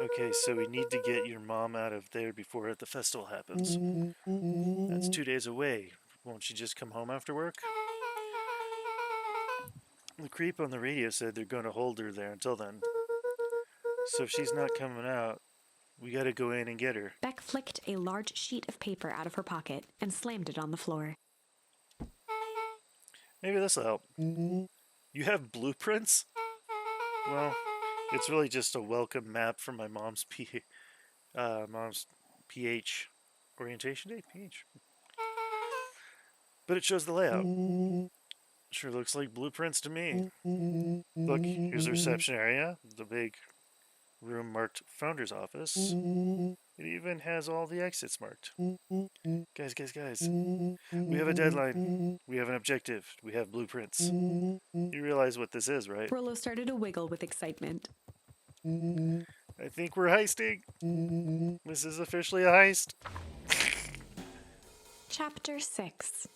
Okay, so we need to get your mom out of there before the festival happens. That's 2 days away. Won't she just come home after work? The creep on the radio said they're going to hold her there until then. So if she's not coming out, we gotta go in and get her. Beck flicked a large sheet of paper out of her pocket and slammed it on the floor. Maybe this'll help. You have blueprints? Well, it's really just a welcome map from my mom's PH orientation day? PH. But it shows the layout. Sure looks like blueprints to me. Look, here's the reception area, the big room marked Founder's Office. It even has all the exits marked. Guys. We have a deadline. We have an objective. We have blueprints. You realize what this is, right? Rollo started to wiggle with excitement. I think we're heisting. This is officially a heist. Chapter 6.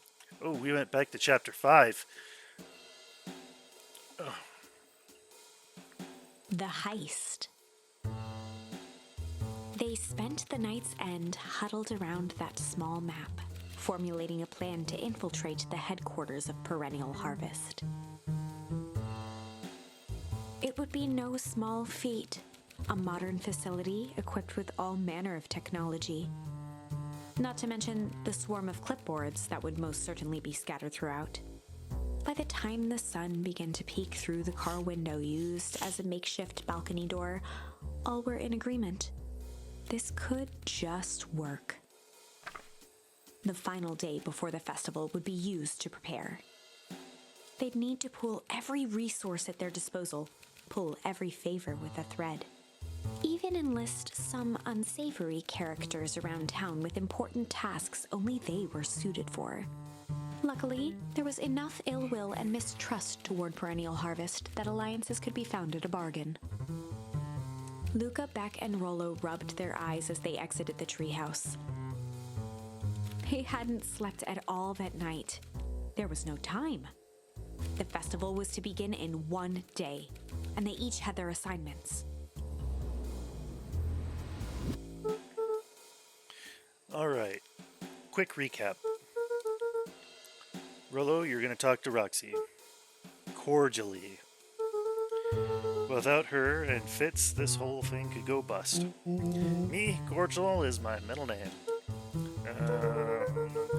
Oh, we went back to Chapter 5. Oh. The heist. They spent the night's end huddled around that small map, formulating a plan to infiltrate the headquarters of Perennial Harvest. It would be no small feat, a modern facility equipped with all manner of technology. Not to mention the swarm of clipboards that would most certainly be scattered throughout. By the time the sun began to peek through the car window used as a makeshift balcony door, all were in agreement. This could just work. The final day before the festival would be used to prepare. They'd need to pool every resource at their disposal, pull every favor with a thread. Even enlist some unsavory characters around town with important tasks only they were suited for. Luckily, there was enough ill will and mistrust toward Perennial Harvest that alliances could be found at a bargain. Luca, Beck, and Rollo rubbed their eyes as they exited the treehouse. They hadn't slept at all that night. There was no time. The festival was to begin in one day, and they each had their assignments. All right. Quick recap. Rollo, you're going to talk to Roxy. Cordially. Without her and Fitz, this whole thing could go bust. Me, Cordial, is my middle name.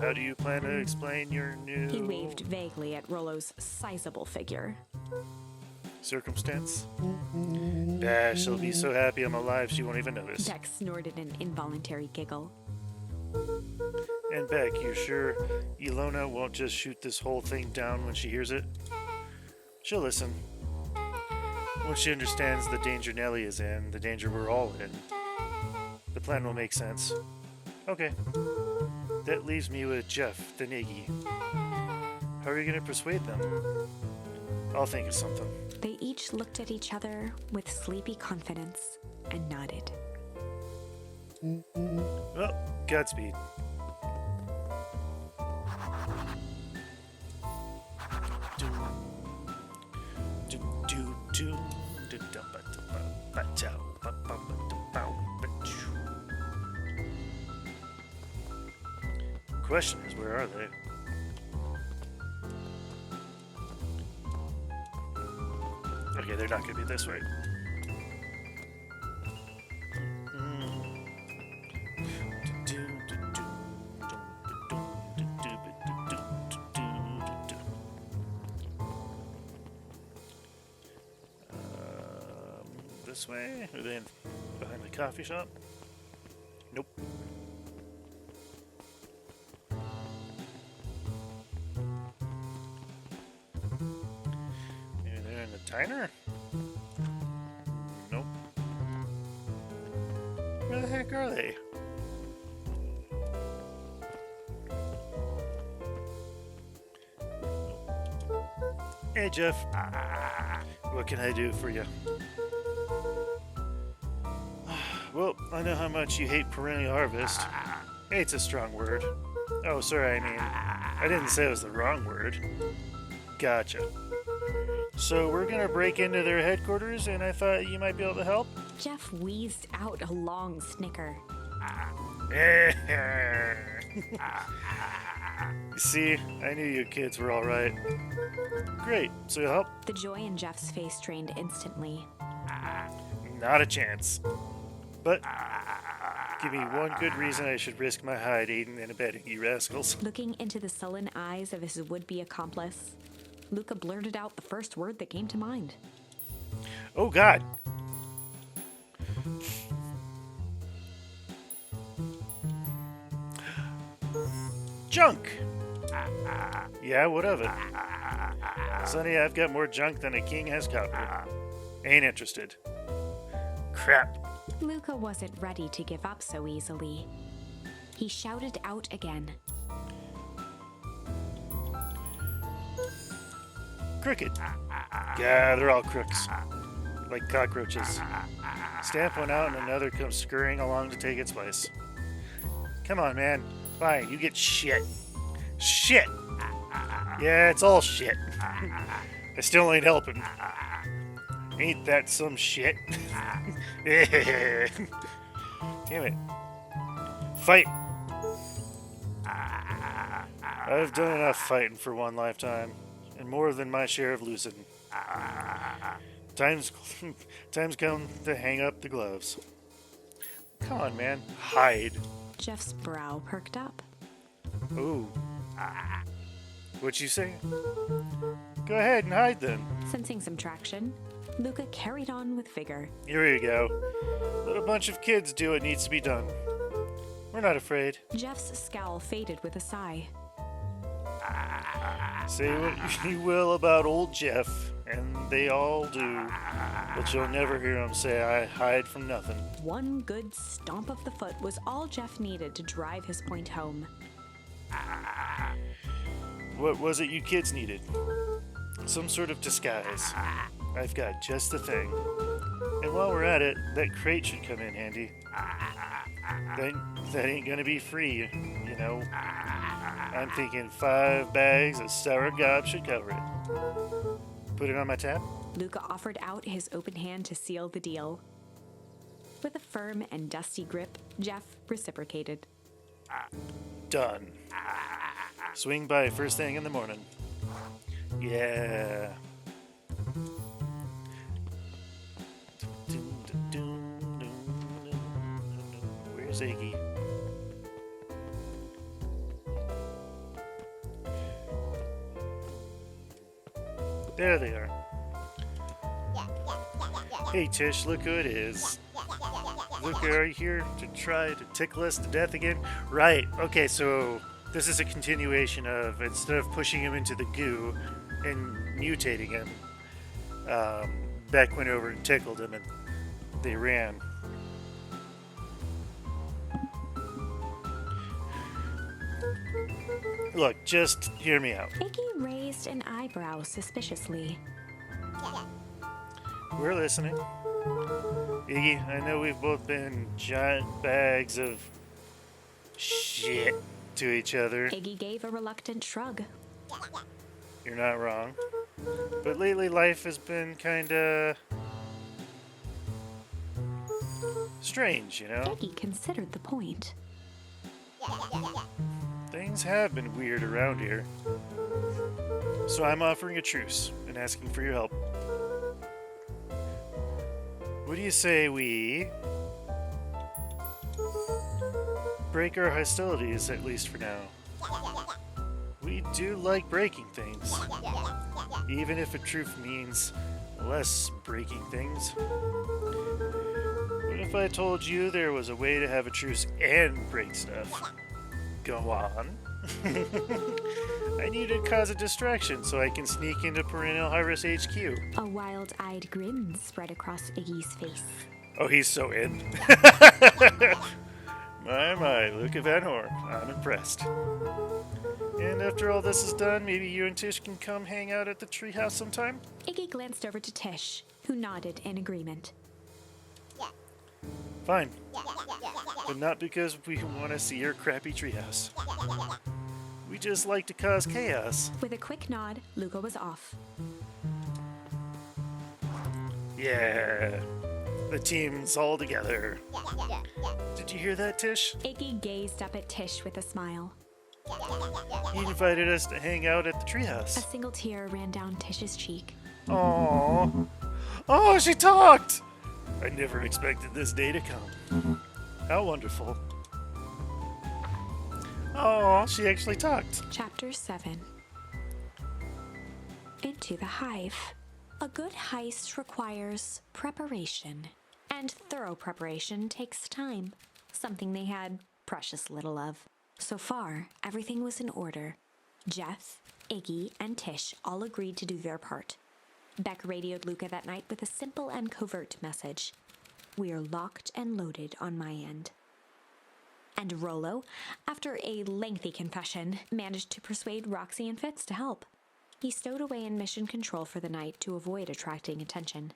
How do you plan to explain your new... He waved vaguely at Rollo's sizable figure. Circumstance? She'll be so happy I'm alive she won't even notice. Beck snorted an involuntary giggle. And Beck, you sure Ilona won't just shoot this whole thing down when she hears it? She'll listen. Once she understands the danger Nellie is in, the danger we're all in, the plan will make sense. Okay. That leaves me with Jeff, the Niggy. How are you going to persuade them? I'll think of something. They each looked at each other with sleepy confidence and nodded. Well, Godspeed. Question is, where are they? Okay, they're not going to be this way. This way? Or then behind the coffee shop? Nope. Maybe they're in the diner? Nope. Where the heck are they? Hey, Jeff. What can I do for you? Well, I know how much you hate Perennial Harvest. Hate's a strong word. Oh, sorry, I didn't say it was the wrong word. Gotcha. So we're gonna break into their headquarters, and I thought you might be able to help? Jeff wheezed out a long snicker. You see, I knew you kids were alright. Great, so you'll help? The joy in Jeff's face drained instantly. Not a chance. But give me one good reason I should risk my hide aiding and abetting you rascals. Looking into the sullen eyes of his would-be accomplice, Luca blurted out the first word that came to mind. Oh, God. Junk! Yeah, what of it? Sonny, I've got more junk than a king has copper. Ain't interested. Crap. Luca wasn't ready to give up so easily. He shouted out again. Crooked. Yeah, they're all crooks. Like cockroaches. Stamp one out and another comes scurrying along to take its place. Come on, man. Fine, you get shit. Shit! Yeah, it's all shit. I still ain't helping. Ain't that some shit? Damn it. Fight! I've done enough fighting for one lifetime, and more than my share of losing. Time's time's come to hang up the gloves. Come on, man. Hide. Jeff's brow perked up. Ooh. What you say? Go ahead and hide then. Sensing some traction, Luca carried on with vigor. Here we go. Let a bunch of kids do what needs to be done. We're not afraid. Jeff's scowl faded with a sigh. Say what you will about old Jeff, and they all do, but you'll never hear him say I hide from nothing. One good stomp of the foot was all Jeff needed to drive his point home. What was it you kids needed? Some sort of disguise. I've got just the thing. And while we're at it, that crate should come in handy. That ain't gonna be free, you know. I'm thinking 5 bags of sour gob should cover it. Put it on my tab? Luca offered out his open hand to seal the deal. With a firm and dusty grip, Jeff reciprocated. Done. Swing by first thing in the morning. Yeah. Where's Iggy? There they are. Hey Tish, look who it is. Luca, are you here to try to tickle us to death again? Right, okay, so this is a continuation of, instead of pushing him into the goo and mutating him, Beck went over and tickled him and they ran. Look, just hear me out. Iggy raised an eyebrow suspiciously. We're listening. Iggy, I know we've both been giant bags of shit to each other. Iggy gave a reluctant shrug. You're not wrong. But lately life has been kinda strange, you know? Iggy considered the point. Things have been weird around here. So I'm offering a truce and asking for your help. What do you say we break our hostilities, at least for now? We do like breaking things, even if a truce means less breaking things. What if I told you there was a way to have a truce and break stuff? Go on. I need to cause a distraction so I can sneak into Perennial Harvest HQ. A wild-eyed grin spread across Iggy's face. Oh, he's so in. My, Luca Van Horn. I'm impressed. And after all this is done, maybe you and Tish can come hang out at the treehouse sometime? Iggy glanced over to Tish, who nodded in agreement. Fine. But not because we want to see your crappy treehouse. We just like to cause chaos. With a quick nod, Luca was off. Yeah. The team's all together. Did you hear that, Tish? Iggy gazed up at Tish with a smile. He invited us to hang out at the A treehouse. single tear ran down Tish's cheek. Aww. Oh, she talked! I never expected this day to come. How wonderful. Oh, she actually talked. Chapter 7. Into the hive. A good heist requires preparation, and thorough preparation takes time, something they had precious little of. So far, everything was in order. Jeff, Iggy, and Tish all agreed to do their part. Beck radioed Luca that night with a simple and covert message. We're locked and loaded on my end. And Rollo, after a lengthy confession, managed to persuade Roxy and Fitz to help. He stowed away in mission control for the night to avoid attracting attention.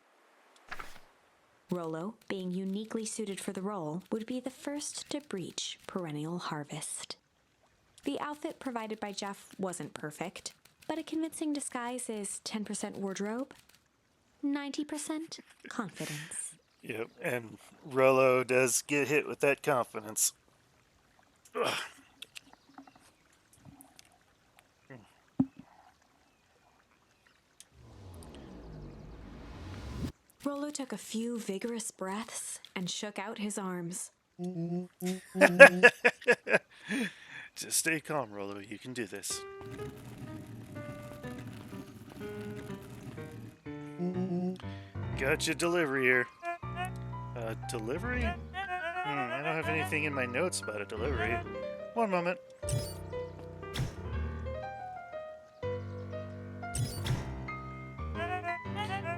Rollo, being uniquely suited for the role, would be the first to breach Perennial Harvest. The outfit provided by Jeff wasn't perfect, but a convincing disguise is 10% wardrobe, 90% confidence. Yep, and Rollo does get hit with that confidence. Ugh. Rollo took a few vigorous breaths and shook out his arms. Just stay calm, Rollo. You can do this. Got your delivery here. Delivery? I don't have anything in my notes about a delivery. One moment.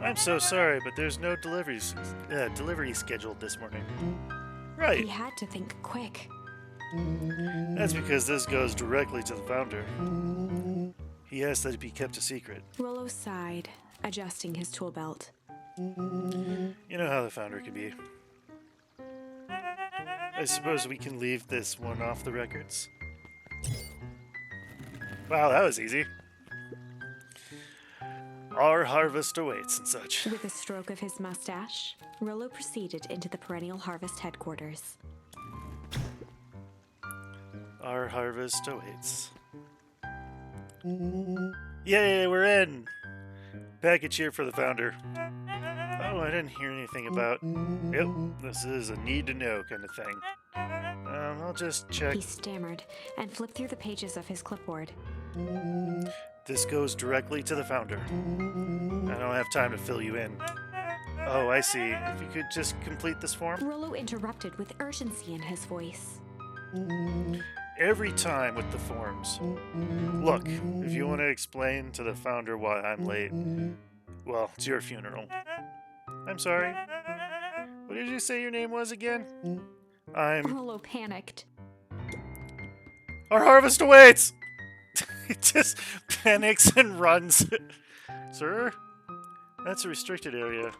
I'm so sorry, but there's no delivery scheduled this morning. Right. He had to think quick. That's because this goes directly to the founder. He asked that it be kept a secret. Rollo sighed, adjusting his tool belt. You know how the founder can be. I suppose we can leave this one off the records. Wow, that was easy. Our harvest awaits and such. With a stroke of his mustache, Rollo proceeded into the Perennial Harvest headquarters. Our harvest awaits. Yay, we're in! Package here for the founder. Oh, I didn't hear anything about... Yep, this is a need-to-know kind of thing. I'll just check... He stammered and flipped through the pages of his clipboard. This goes directly to the founder. I don't have time to fill you in. Oh, I see. If you could just complete this form? Rollo interrupted with urgency in his voice. Every time with the forms. Look, if you want to explain to the founder why I'm late, well, it's your funeral. I'm sorry. What did you say your name was again? Rollo panicked. Our harvest awaits! He just panics and runs. Sir? That's a restricted area.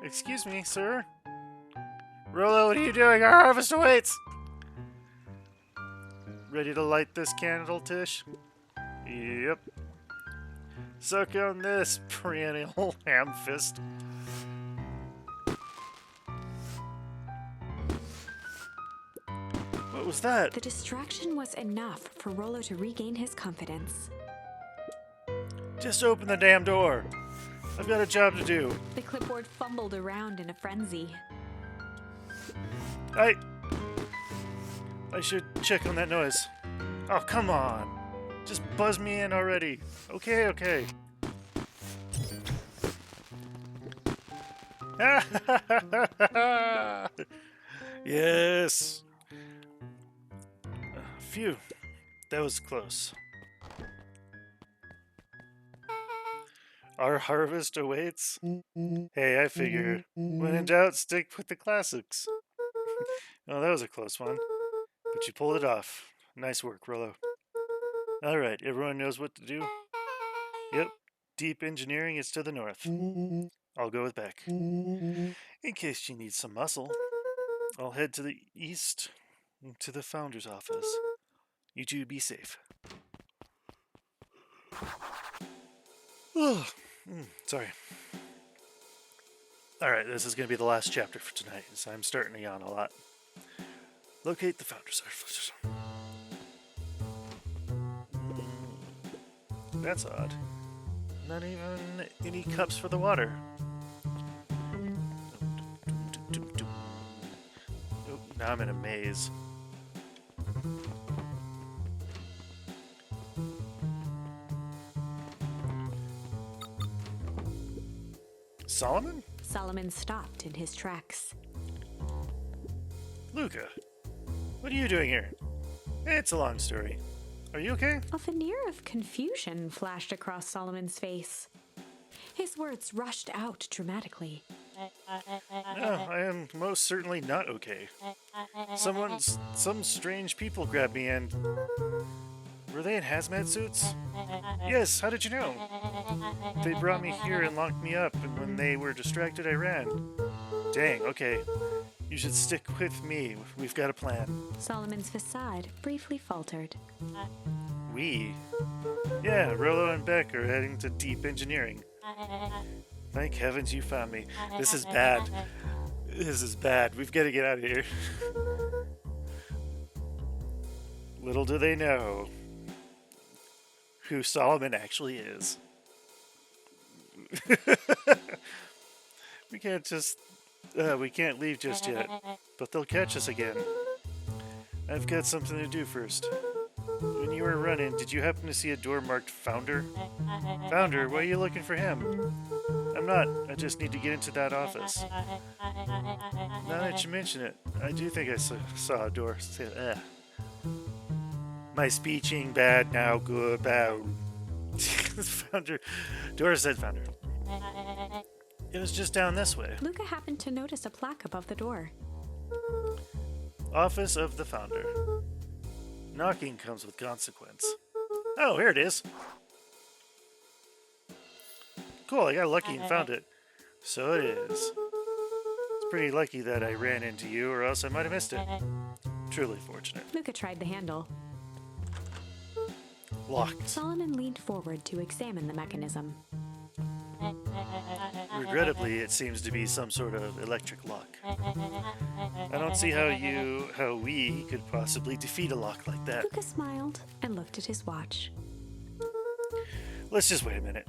Excuse me, sir? Rollo, what are you doing? Our harvest awaits! Ready to light this candle, Tish? Yep. Suck on this, perennial ham fist. What was that? The distraction was enough for Rollo to regain his confidence. Just open the damn door. I've got a job to do. The clipboard fumbled around in a frenzy. I should check on that noise. Oh, come on. Just buzz me in already. Okay. Yes. Phew. That was close. Our harvest awaits. Hey, I figure, when in doubt, stick with the classics. Oh, that was a close one. But you pulled it off. Nice work, Rollo. Alright, everyone knows what to do? Yep, deep engineering is to the north. I'll go with Beck. In case you need some muscle, I'll head to the east to the founder's office. You two be safe. Sorry. Alright, this is going to be the last chapter for tonight, so I'm starting to yawn a lot. Locate the founder's office. That's odd. Not even any cups for the water. Oh, now I'm in a maze. Solomon? Solomon stopped in his tracks. Luca, what are you doing here? It's a long story. Are you okay? A veneer of confusion flashed across Solomon's face. His words rushed out dramatically. No, I am most certainly not okay. Some strange people grabbed me and... Were they in hazmat suits? Yes, how did you know? They brought me here and locked me up, and when they were distracted, I ran. Dang, okay. You should stick with me. We've got a plan. Solomon's facade briefly faltered. We? Yeah, Rollo and Beck are heading to deep engineering. Thank heavens you found me. This is bad. This is bad. We've got to get out of here. Little do they know who Solomon actually is. We can't leave just yet. But they'll catch us again. I've got something to do first. When you were running, did you happen to see a door marked Founder? Founder? Why are you looking for him? I'm not. I just need to get into that office. Now that you mention it, I do think I saw a door. My speeching bad, now good, bad. Founder. Door said Founder. It was just down this way. Luca happened to notice a plaque above the door. Office of the Founder. Knocking comes with consequence. Oh, here it is. Cool, I got lucky and found it. So it is. It's pretty lucky that I ran into you, or else I might have missed it. Truly fortunate. Luca tried the handle. Locked. Solomon leaned forward to examine the mechanism. Regrettably, it seems to be some sort of electric lock. I don't see how we could possibly defeat a lock like that. Luca smiled and looked at his watch. Let's just wait a minute.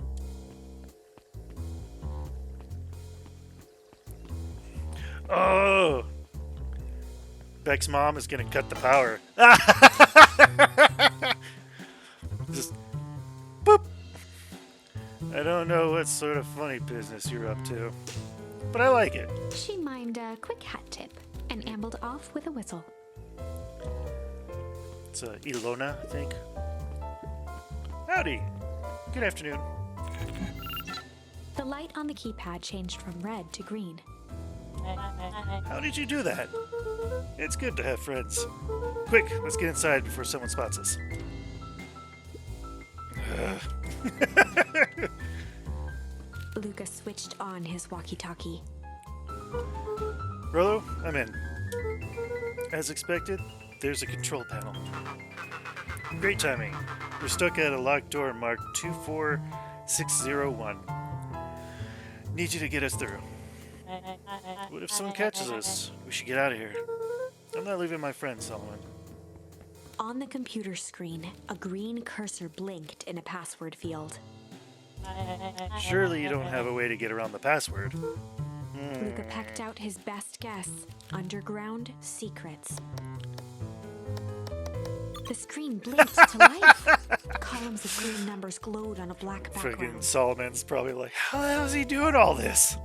Oh! Beck's mom is gonna cut the power. Just boop! I don't know what sort of funny business you're up to, but I like it. She mimed a quick hat tip and ambled off with a whistle. It's Ilona, I think. Howdy. Good afternoon. The light on the keypad changed from red to green. How did you do that? It's good to have friends. Quick, let's get inside before someone spots us. Luca switched on his walkie-talkie. Rolo, I'm in. As expected, there's a control panel. Great timing. We're stuck at a locked door marked 24601. Need you to get us through. What if someone catches us? We should get out of here. I'm not leaving my friend, Solomon. On the computer screen, a green cursor blinked in a password field. Surely you don't have a way to get around the password. Luca pecked out his best guess. Underground secrets. The screen blinked to life. Columns of green numbers glowed on a black background. Friggin' Solomon's probably like, how the hell is he doing all this?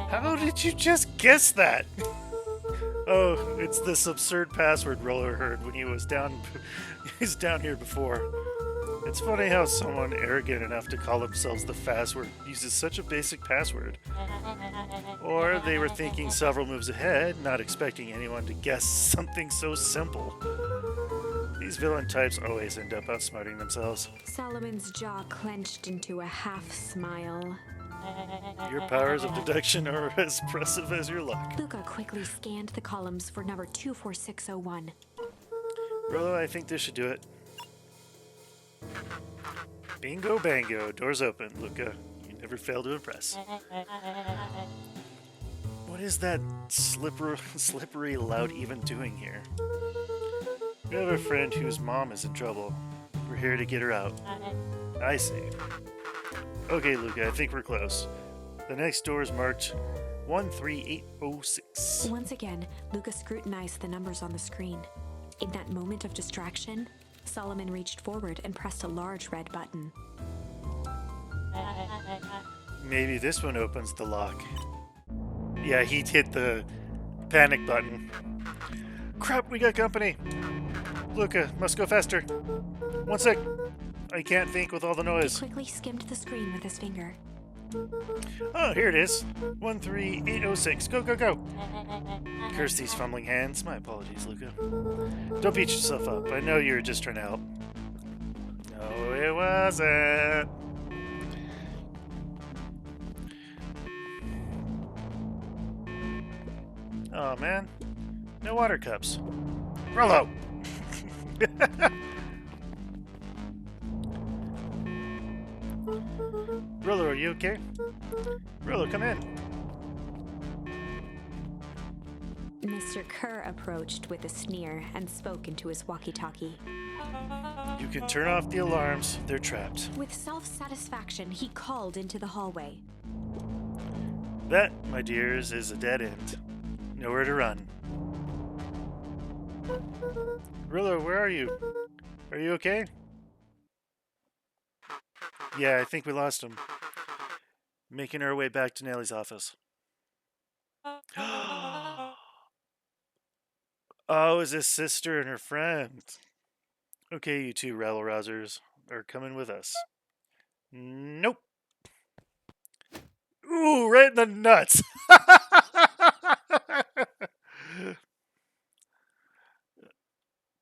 How did you just guess that? Oh, it's this absurd password Roller heard when he was down here before. It's funny how someone arrogant enough to call themselves the Fastword uses such a basic password. Or they were thinking several moves ahead, not expecting anyone to guess something so simple. These villain types always end up outsmarting themselves. Solomon's jaw clenched into a half smile. Your powers of deduction are as impressive as your luck. Luca quickly scanned the columns for number 24601. Rolo, I think this should do it. Bingo bango, doors open. Luca, you never fail to impress. What is that slippery loud even doing here? We have a friend whose mom is in trouble. We're here to get her out. I see. Okay, Luca, I think we're close. The next door is marked 13806. Once again, Luca scrutinized the numbers on the screen. In that moment of distraction, Solomon reached forward and pressed a large red button. Maybe this one opens the lock. Yeah, he hit the panic button. Crap, we got company. Luca, must go faster. One sec. I can't think with all the noise. He quickly skimmed the screen with his finger. Oh, here it is. 13806. Go, go, go. Curse these fumbling hands. My apologies, Luca. Don't beat yourself up. I know you were just trying to help. No, it wasn't. Oh, man. No water cups. Rollo! Rollo, are you okay? Rollo, come in. Mr. Kerr approached with a sneer and spoke into his walkie-talkie. You can turn off the alarms. They're trapped. With self-satisfaction, he called into the hallway. That, my dears, is a dead end. Nowhere to run. Rilla, where are you? Are you okay? Yeah, I think we lost him. Making our way back to Nellie's office. Oh, it's his sister and her friend. Okay, you two rabble-rousers are coming with us. Nope. Ooh, right in the nuts.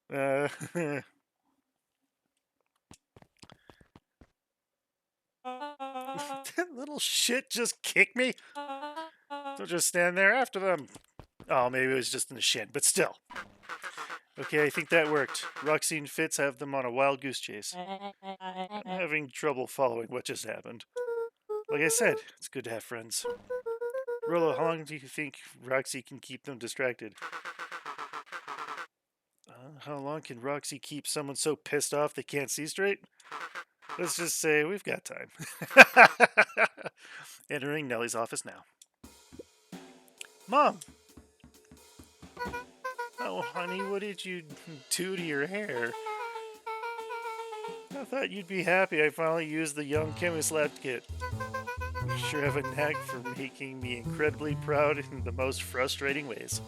That little shit just kicked me. Don't just stand there after them. Oh, maybe it was just in the shin, but still. Okay, I think that worked. Roxy and Fitz have them on a wild goose chase. I'm having trouble following what just happened. Like I said, it's good to have friends. Rolo, how long do you think Roxy can keep them distracted? How long can Roxy keep someone so pissed off they can't see straight? Let's just say we've got time. Entering Nellie's office now. Mom! Oh, honey, what did you do to your hair? I thought you'd be happy I finally used the Young Chemist Lab kit. You sure have a knack for making me incredibly proud in the most frustrating ways.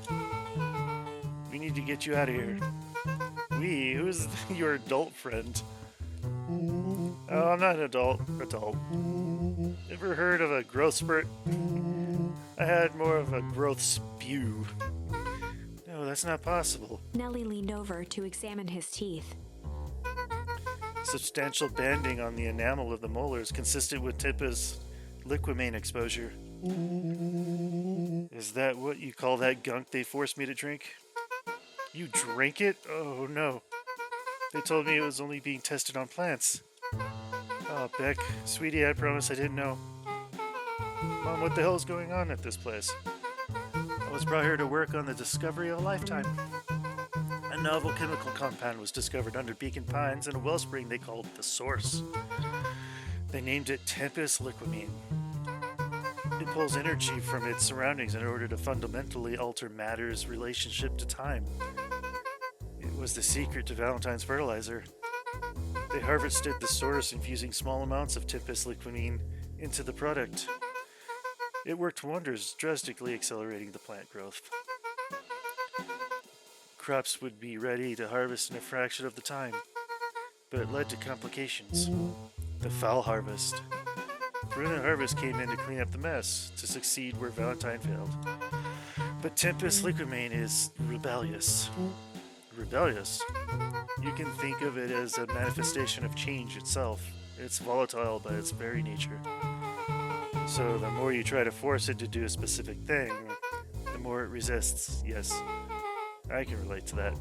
We need to get you out of here. We? Who's your adult friend? Oh, I'm not an adult. Ever heard of a growth spurt? I had more of a growth spew. No, that's not possible. Nellie leaned over to examine his teeth. Substantial banding on the enamel of the molars consistent with Tippa's liquimane exposure. Is that what you call that gunk they forced me to drink? You drank it? Oh no. They told me it was only being tested on plants. Oh, Beck, sweetie, I promise I didn't know. Mom, what the hell is going on at this place? I was brought here to work on the discovery of a lifetime. A novel chemical compound was discovered under Beacon Pines in a wellspring they called the Source. They named it Tempest Liquimine. It pulls energy from its surroundings in order to fundamentally alter matter's relationship to time. It was the secret to Valentine's fertilizer. They harvested the source, infusing small amounts of Tempest Liquimine into the product. It worked wonders, drastically accelerating the plant growth. Crops would be ready to harvest in a fraction of the time, but it led to complications. The foul harvest. Brilliant Harvest came in to clean up the mess, to succeed where Valentine failed. But Tempest Liquimane is rebellious. Rebellious? You can think of it as a manifestation of change itself. It's volatile by its very nature. So the more you try to force it to do a specific thing, the more it resists. Yes, I can relate to that.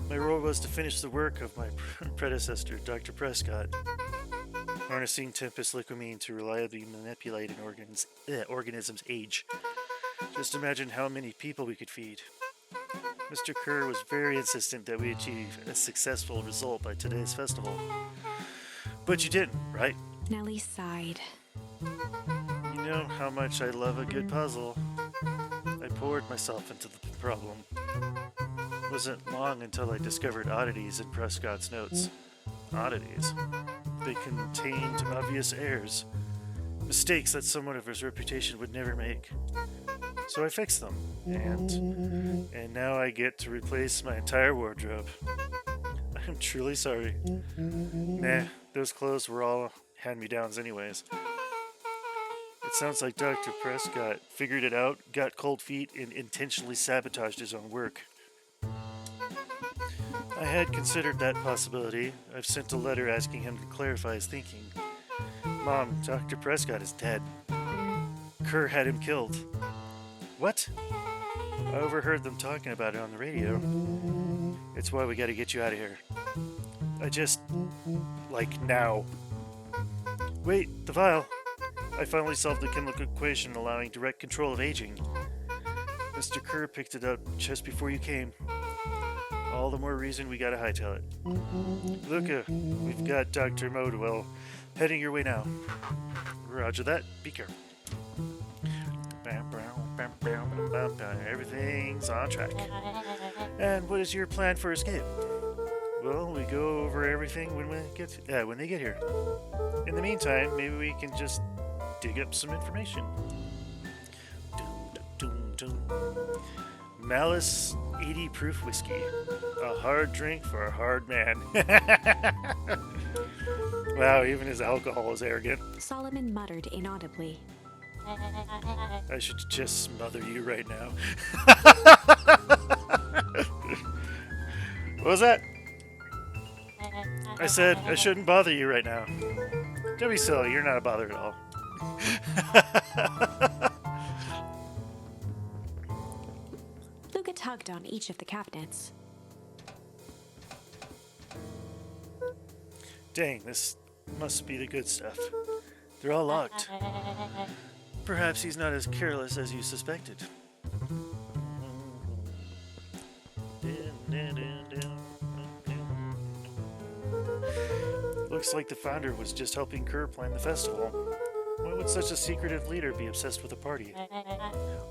My role was to finish the work of my predecessor, Dr. Prescott, harnessing Tempest Liquimine to reliably manipulate an organism's age. Just imagine how many people we could feed. Mr. Kerr was very insistent that we achieve a successful result by today's festival. But you didn't, right? Nellie sighed. You know how much I love a good puzzle. I poured myself into the problem. It wasn't long until I discovered oddities in Prescott's notes. Oddities? They contained obvious errors. Mistakes that someone of his reputation would never make. So I fixed them, and now I get to replace my entire wardrobe. I'm truly sorry. Nah, those clothes were all hand-me-downs anyways. It sounds like Dr. Prescott figured it out, got cold feet, and intentionally sabotaged his own work. I had considered that possibility. I've sent a letter asking him to clarify his thinking. Mom, Dr. Prescott is dead. Kerr had him killed. What? I overheard them talking about it on the radio. It's why we gotta get you out of here. Like now. Wait, the vial. I finally solved the chemical equation allowing direct control of aging. Mr. Kerr picked it up just before you came. All the more reason we gotta hightail it. Luca, we've got Dr. Modwell heading your way now. Roger that. Be careful. Everything's on track. And what is your plan for escape? Well, we go over everything when they get here. In the meantime, maybe we can just dig up some information. Malice 80 proof whiskey. A hard drink for a hard man. Wow, even his alcohol is arrogant. Solomon muttered inaudibly. I should just smother you right now. What was that? I said I shouldn't bother you right now. Don't be silly, you're not a bother at all. Luca tugged on each of the cabinets. Dang, this must be the good stuff. They're all locked. Perhaps he's not as careless as you suspected. Looks like the founder was just helping Kerr plan the festival. Why would such a secretive leader be obsessed with a party?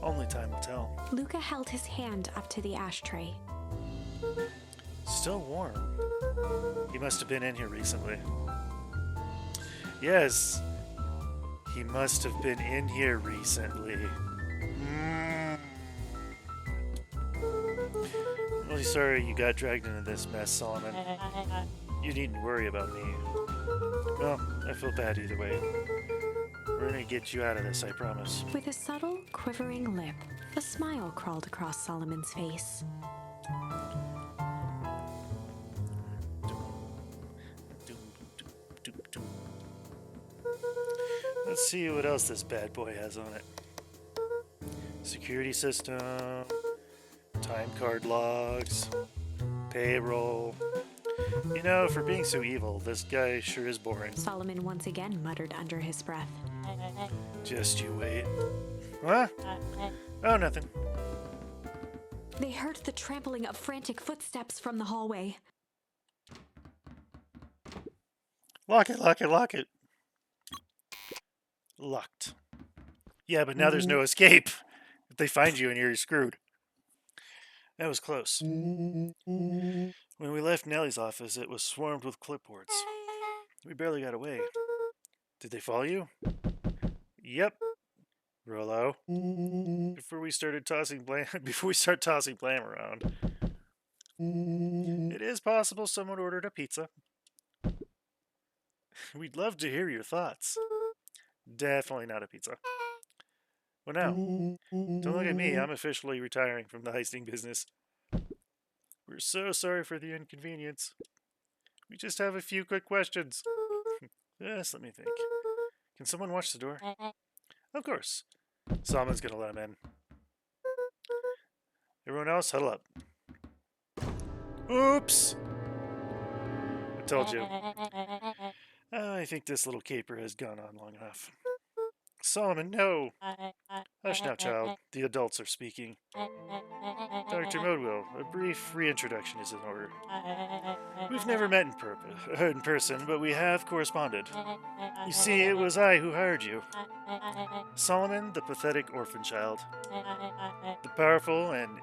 Only time will tell. Luca held his hand up to the ashtray. Still warm. He must have been in here recently. Yes, he must have been in here recently. I'm really sorry you got dragged into this mess, Solomon. You needn't worry about me. Well, I feel bad either way. We're gonna get you out of this, I promise. With a subtle, quivering lip, a smile crawled across Solomon's face. Let's see what else this bad boy has on it. Security system, time card logs, payroll. You know, for being so evil, this guy sure is boring. Solomon once again muttered under his breath. Just you wait. Huh? Oh, nothing. They heard the trampling of frantic footsteps from the hallway. Lock it, lock it, lock it. Locked. Yeah, but now there's no escape. If they find you and you're screwed. That was close. When we left Nellie's office, it was swarmed with clipboards. We barely got away. Did they follow you? Yep. Rollo. Before we start tossing blame around. It is possible someone ordered a pizza. We'd love to hear your thoughts. Definitely not a pizza. Well, now, don't look at me. I'm officially retiring from the heisting business. We're so sorry for the inconvenience. We just have a few quick questions. Yes, let me think. Can someone watch the door? Of course. Solomon's gonna let him in. Everyone else, huddle up. Oops! I told you. I think this little caper has gone on long enough. Solomon, no! Hush now, child. The adults are speaking. Dr. Modwell, a brief reintroduction is in order. We've never met in person, but we have corresponded. You see, it was I who hired you. Solomon, the pathetic orphan child. The powerful and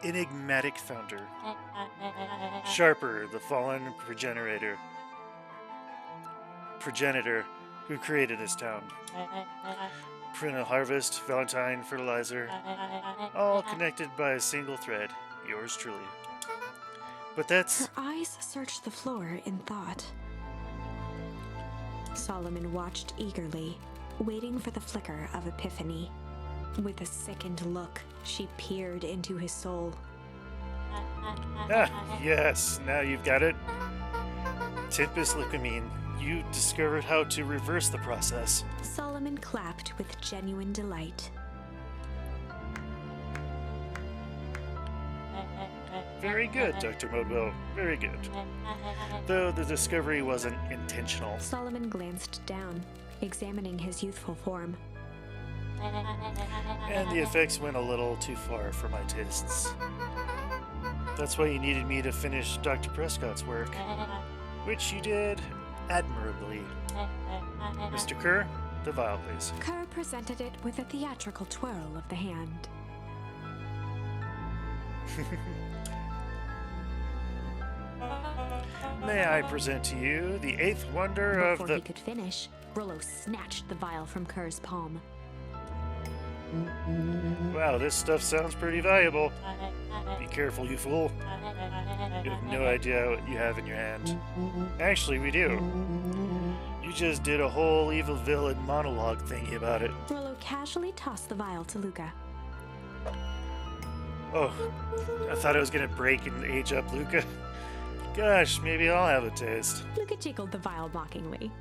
enigmatic founder. Sharper, the fallen progenitor who created this town. Perennial Harvest, Valentine, Fertilizer, all connected by a single thread. Yours truly. But that's... Her eyes searched the floor in thought. Solomon watched eagerly, waiting for the flicker of epiphany. With a sickened look, she peered into his soul. Ah, yes, now you've got it. Tempest Leucamine, you discovered how to reverse the process. Solomon clapped with genuine delight. Very good, Dr. Modwell. Very good. Though the discovery wasn't intentional. Solomon glanced down, examining his youthful form. And the effects went a little too far for my tastes. That's why you needed me to finish Dr. Prescott's work, which you did admirably. Mr. Kerr, The vial, please. Kerr presented it with a theatrical twirl of the hand. May I present to you the eighth wonder of Before the... he could finish, Rollo snatched the vial from Kerr's palm. Wow, this stuff sounds pretty valuable. Be careful, you fool. You have no idea what you have in your hand. Actually, we do. You just did a whole evil villain monologue thingy about it. Rollo casually tossed the vial to Luca. Oh, I thought it was gonna break and age up Luca. Gosh, maybe I'll have a taste. Luca jiggled the vial mockingly.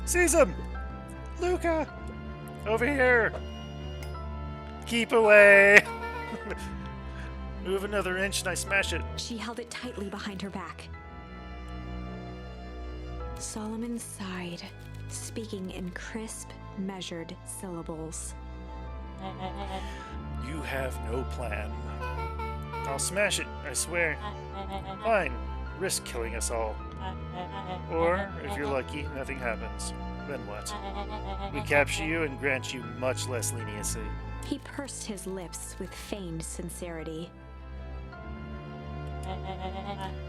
Seize him! Luca! Over here! Keep away! Move another inch and I smash it. She held it tightly behind her back. Solomon sighed, speaking in crisp, measured syllables. You have no plan. I'll smash it, I swear. Fine, risk killing us all. Or, if you're lucky, nothing happens. Then what? We capture you and grant you much less leniency. He pursed his lips with feigned sincerity.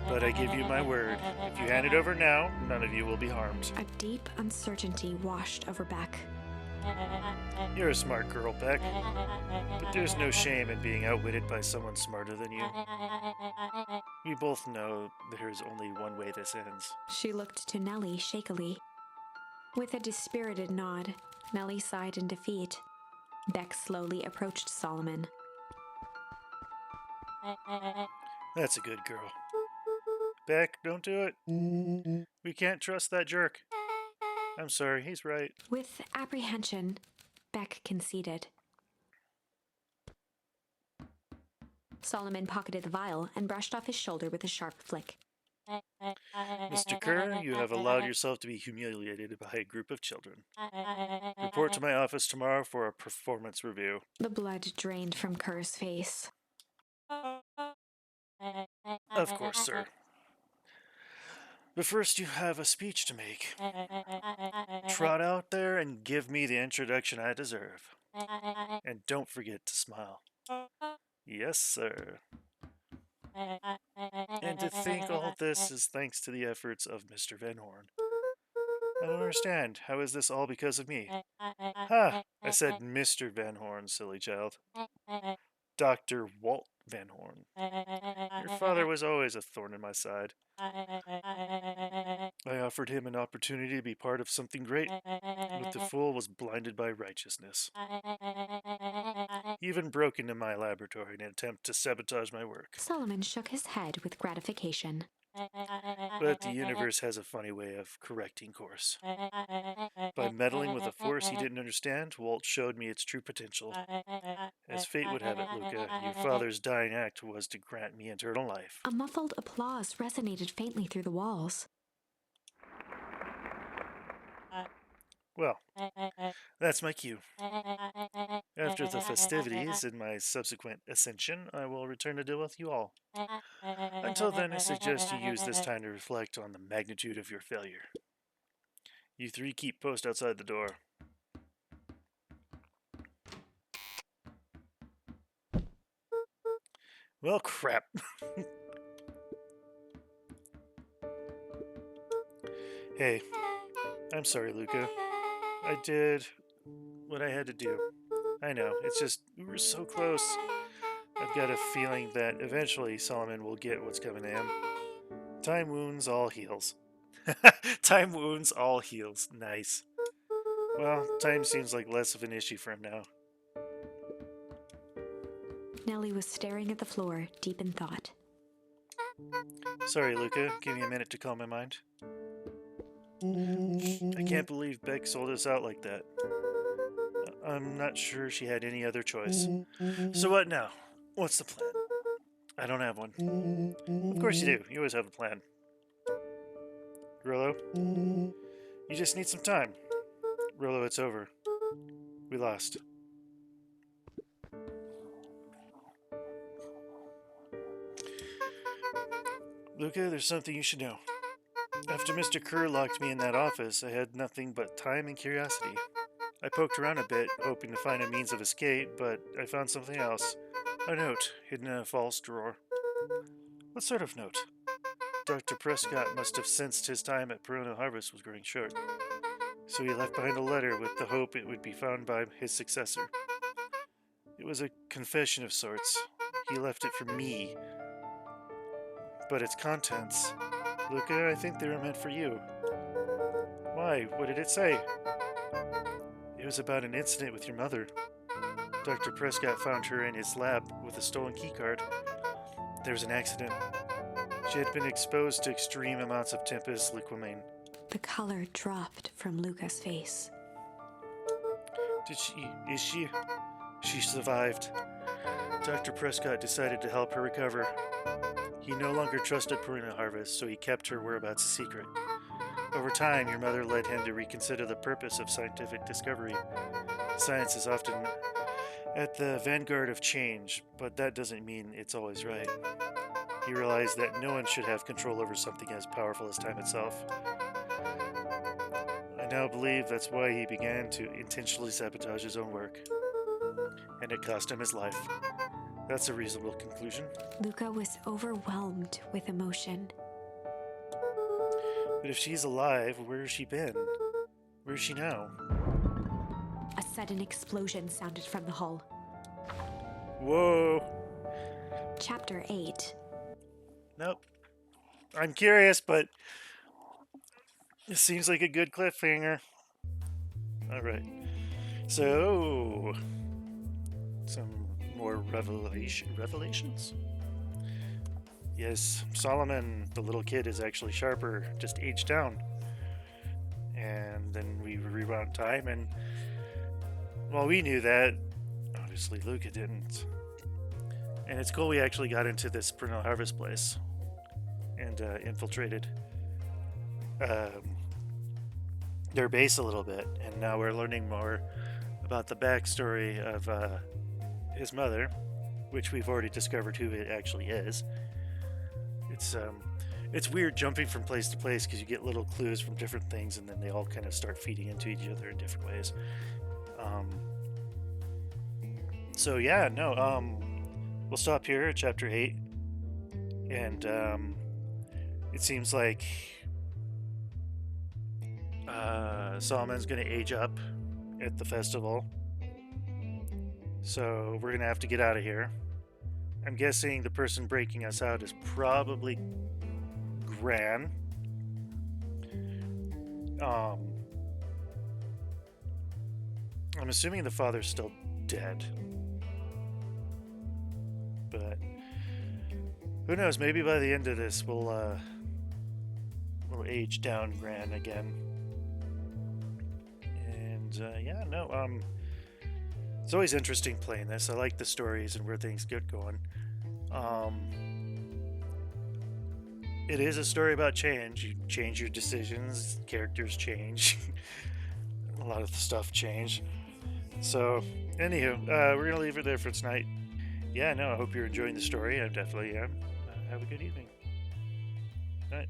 But I give you my word. If you hand it over now, none of you will be harmed. A deep uncertainty washed over Beck. You're a smart girl, Beck. But there's no shame in being outwitted by someone smarter than you. We both know there's only one way this ends. She looked to Nellie shakily. With a dispirited nod, Nellie sighed in defeat. Beck slowly approached Solomon. That's a good girl. Beck, don't do it. We can't trust that jerk. I'm sorry, he's right. With apprehension, Beck conceded. Solomon pocketed the vial and brushed off his shoulder with a sharp flick. Mr. Kerr, you have allowed yourself to be humiliated by a group of children. Report to my office tomorrow for a performance review. The blood drained from Kerr's face. Of course, sir. But first you have a speech to make. Trot out there and give me the introduction I deserve. And don't forget to smile. Yes, sir. And to think all this is thanks to the efforts of Mr. Van Horn. I don't understand. How is this all because of me? Ha! I said Mr. Van Horn, silly child. Dr. Walt Van Horn. Your father was always a thorn in my side. I offered him an opportunity to be part of something great, but the fool was blinded by righteousness. He even broke into my laboratory in an attempt to sabotage my work. Solomon shook his head with gratification. But the universe has a funny way of correcting course. By meddling with a force he didn't understand, Walt showed me its true potential. As fate would have it, Luca, your father's dying act was to grant me eternal life. A muffled applause resonated faintly through the walls. Well, that's my cue. After the festivities and my subsequent ascension, I will return to deal with you all. Until then, I suggest you use this time to reflect on the magnitude of your failure. You three keep post outside the door. Well, crap. Hey, I'm sorry, Luca. I did what I had to do. I know, it's just, we were so close. I've got a feeling that eventually Solomon will get what's coming to him. Time wounds, all heals. Time wounds, all heals. Nice. Well, time seems like less of an issue for him now. Nellie was staring at the floor, deep in thought. Sorry, Luca. Give me a minute to calm my mind. I can't believe Beck sold us out like that. I'm not sure she had any other choice. So what now? What's the plan? I don't have one. Of course you do. You always have a plan. Rollo? You just need some time. Rollo, it's over. We lost. Luca, there's something you should know. After Mr. Kerr locked me in that office, I had nothing but time and curiosity. I poked around a bit, hoping to find a means of escape, but I found something else. A note, hidden in a false drawer. What sort of note? Dr. Prescott must have sensed his time at Perennial Harvest was growing short, so he left behind a letter with the hope it would be found by his successor. It was a confession of sorts. He left it for me. But its contents, Luca, I think they were meant for you. Why? What did it say? It was about an incident with your mother. Dr. Prescott found her in his lab with a stolen keycard. There was an accident. She had been exposed to extreme amounts of Tempest liquamine. The color dropped from Luca's face. Is she? She survived. Dr. Prescott decided to help her recover. He no longer trusted Perennial Harvest, so he kept her whereabouts a secret. Over time, your mother led him to reconsider the purpose of scientific discovery. Science is often at the vanguard of change, but that doesn't mean it's always right. He realized that no one should have control over something as powerful as time itself. I now believe that's why he began to intentionally sabotage his own work. And it cost him his life. That's a reasonable conclusion. Luca was overwhelmed with emotion. But if she's alive, where has she been? Where is she now? A sudden explosion sounded from the hull. Whoa. Chapter 8. Nope. I'm curious, but it seems like a good cliffhanger. Alright. So, some more revelations? Yes, Solomon, the little kid, is actually sharper, just aged down. And then we rewound time, and well, we knew that. Obviously, Luca didn't. And it's cool we actually got into this Perennial Harvest place and infiltrated their base a little bit. And now we're learning more about the backstory of his mother, which we've already discovered who it actually is. It's weird jumping from place to place because you get little clues from different things, and then they all kind of start feeding into each other in different ways. So yeah, no, we'll stop here at chapter 8, and it seems like Solomon's going to age up at the festival, so we're going to have to get out of here. I'm guessing the person breaking us out is probably Gran. I'm assuming the father's still dead. But who knows? Maybe by the end of this, we'll age down Gran again. And yeah, no. It's always interesting playing this. I like the stories and where things get going. It is a story about change. You change your decisions, characters change. A lot of the stuff change. So, anywho, we're going to leave it there for tonight. Yeah, no, I hope you're enjoying the story. I definitely am. Have a good evening. All right.